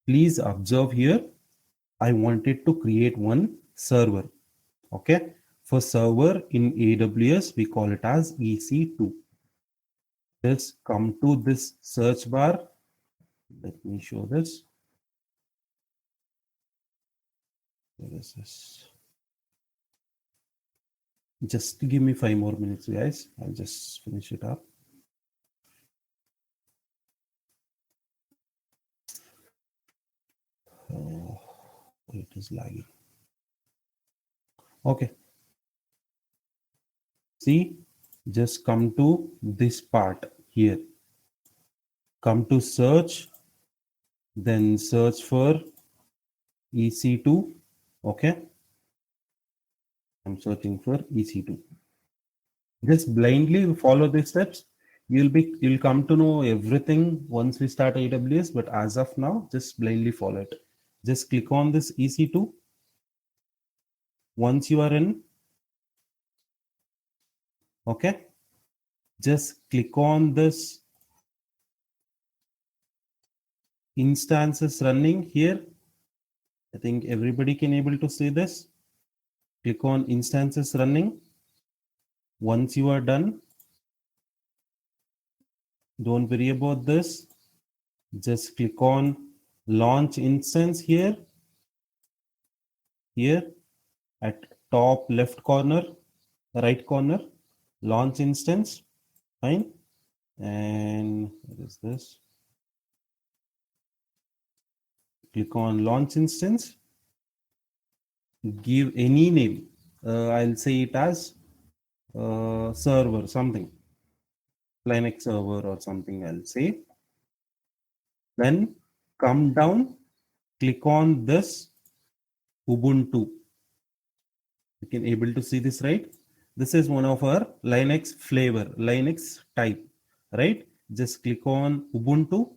please observe here. I wanted to create one server. Okay. For server in AWS, we call it as EC2. Just come to this search bar. Let me show this. Where is this? Just give me 5 more minutes, guys. I'll just finish it up. Oh, it is lagging. Okay. See, just come to this part here. Come to search, then search for EC2. Okay. I'm searching for EC2. Just blindly follow these steps. You'll come to know everything once we start AWS, but as of now, just blindly follow it. Just click on this EC2. Once you are in, okay, just click on this instances running here. I think everybody can able to see this. Click on instances running. Once you are done, don't worry about this. Just click on launch instance here. Here at top left corner, right corner, launch instance. Fine. And what is this? click on launch instance, give any name. I'll say it as server, something, Linux server or something, I'll say. Then come down, click on this Ubuntu. You can able to see this, right? This is one of our Linux flavor, Linux type, right? Just click on Ubuntu.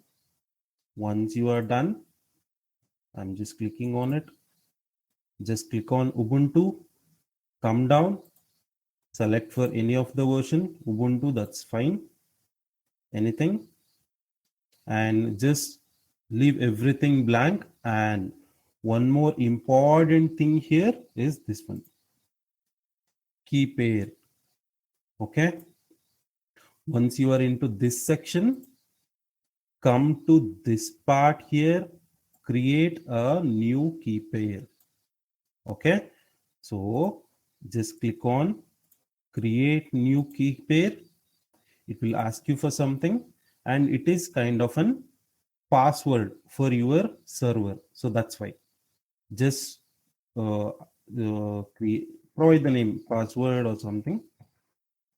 Once you are done, I'm just clicking on it. Just click on Ubuntu, come down, select for any of the version, Ubuntu, that's fine, anything, and just leave everything blank. And one more important thing here is this one, key pair. Okay, once you are into this section, come to this part here, create a new key pair. Okay, so just click on create new key pair. It will ask you for something, and it is kind of an password for your server. So that's why just provide the name, password or something,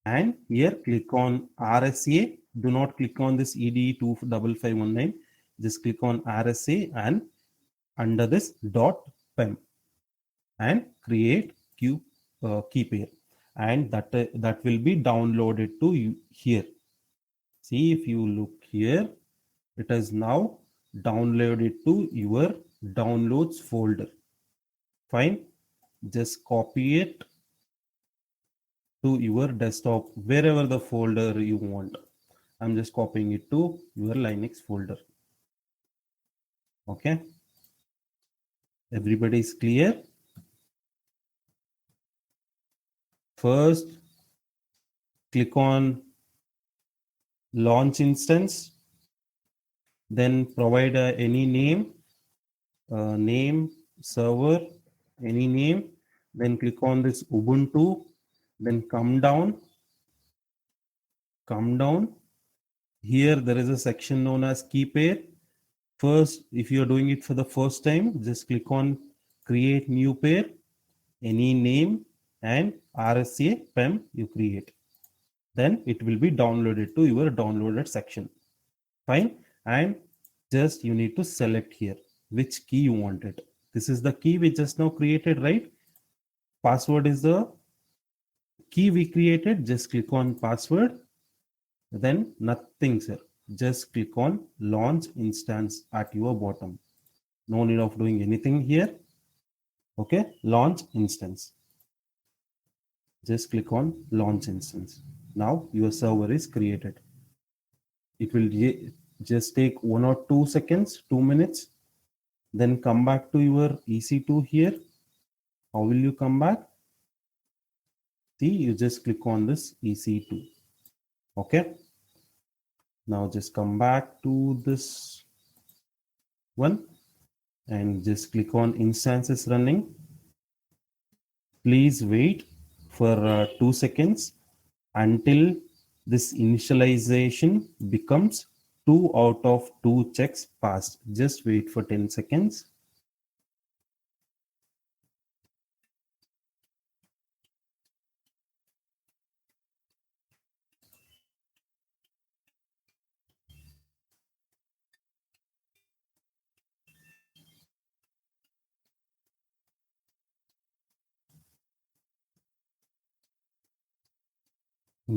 and here click on RSA. Do not click on this ED25519. Just click on RSA and under this .pem and create key pair, and that will be downloaded to you here. See, if you look here, it is now downloaded to your downloads folder. Fine, just copy it to your desktop, wherever the folder you want. I'm just copying it to your Linux folder. Okay, everybody is clear? First, click on launch instance, then provide any name, server, any name, then click on this Ubuntu, then come down. Here there is a section known as key pair. First, if you are doing it for the first time, just click on create new pair, any name, and RSA PEM you create. Then it will be downloaded to your downloaded section. Fine, and just you need to select here which key you want it. This is the key we just now created, right? Password is the key we created. Just click on password, then nothing, sir. Just click on launch instance at your bottom. No need of doing anything here. Okay, launch instance. Just click on launch instance. Now your server is created. It will just take 1 or 2 seconds, 2 minutes. Then come back to your EC2 here. How will you come back? See, you just click on this EC2. Okay. Now just come back to this one and just click on instances running. Please wait for 2 seconds until this initialization becomes 2 out of 2 checks passed. Just wait for 10 seconds.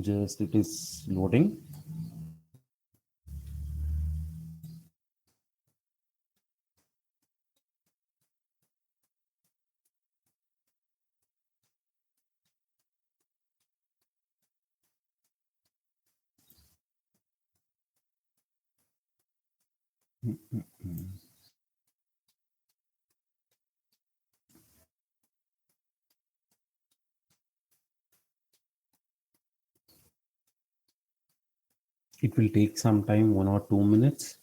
Just it is loading. It will take some time, 1 or 2 minutes.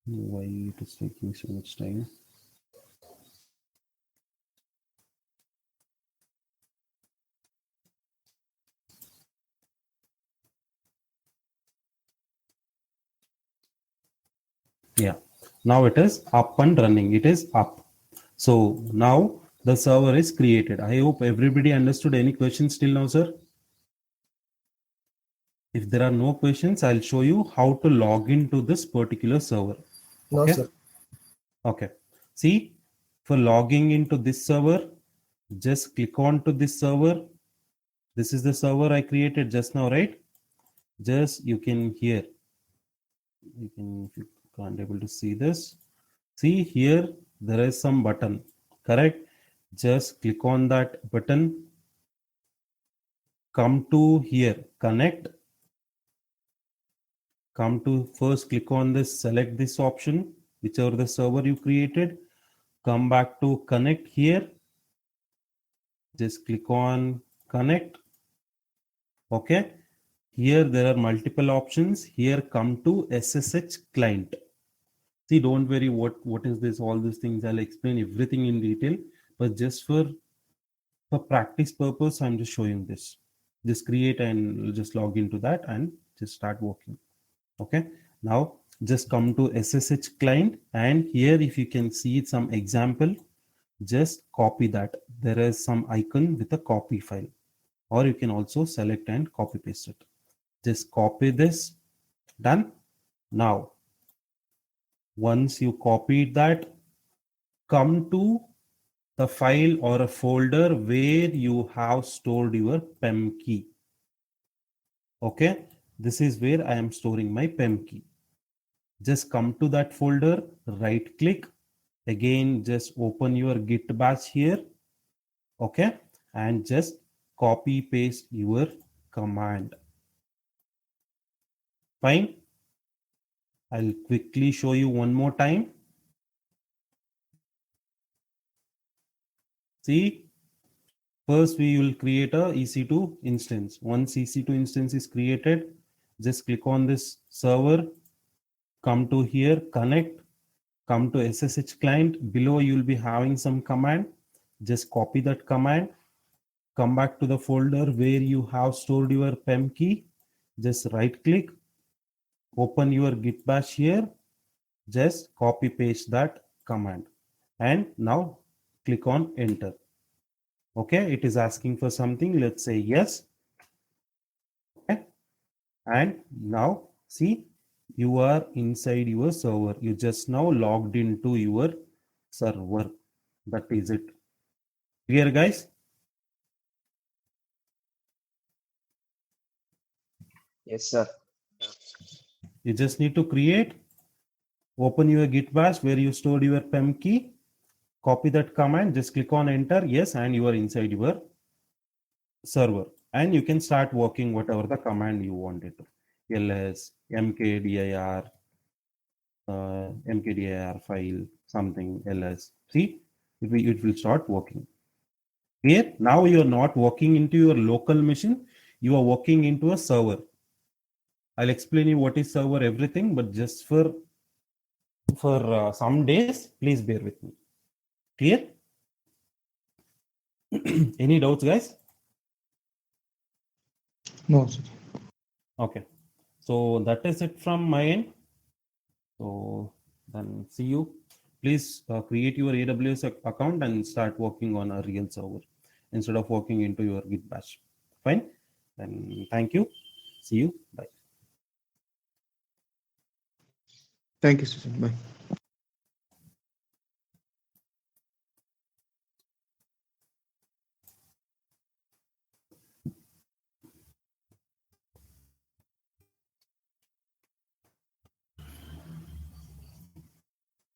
Why it is taking so much time? Yeah. Now it is up and running. It is up. So now the server is created. I hope everybody understood. Any questions till now, sir? If there are no questions, I'll show you how to log into this particular server. No, Okay. sir. Okay. See, for logging into this server, just click on to this server. This is the server I created just now, right? Just you can hear. You can, if you can't able to see this, see here there is some button, correct? Just click on that button. Come to here, connect. Come to first click on this, select this option, whichever the server you created. Come back to connect here. Just click on connect. Okay. Here there are multiple options. Here come to SSH client. See, don't worry what is this, all these things. I'll explain everything in detail. But just for practice purpose, I'm just showing this. Just create and just log into that and just start working. Okay. Now just come to SSH client, and here if you can see some example, just copy that. There is some icon with a copy file, or you can also select and copy paste it. Just copy this. Done. Now once you copied that, come to the file or a folder where you have stored your PEM key. Okay, this is where I am storing my PEM key. Just come to that folder, right click, again just open your git bash here. Okay, and just copy paste your command. Fine. I'll quickly show you one more time. See, first we will create a EC2 instance. Once EC2 instance is created, just click on this server, come to here, connect, come to SSH client. Below you will be having some command. Just copy that command, come back to the folder where you have stored your PEM key. Just right click, open your git bash here, just copy paste that command, and now click on enter. Okay, it is asking for something. Let's say yes. Okay, and now see, you are inside your server. You just now logged into your server. That is it. Clear, guys? Yes, sir. You just need to create, open your git bash where you stored your PEM key, copy that command, just click on enter. Yes, and you are inside your server, and you can start working whatever the command you wanted to. ls mkdir mkdir file something ls. See, it will start working. Here now you are not working into your local machine, you are working into a server. I'll explain you what is server, everything, but just for some days, please bear with me. Clear? Any doubts, guys? No, sir. Okay, so that is it from my end. So then see you. Please create your AWS account and start working on a real server instead of working into your git bash. Fine. Then thank you. See you. Bye. Thank you, sir. Bye.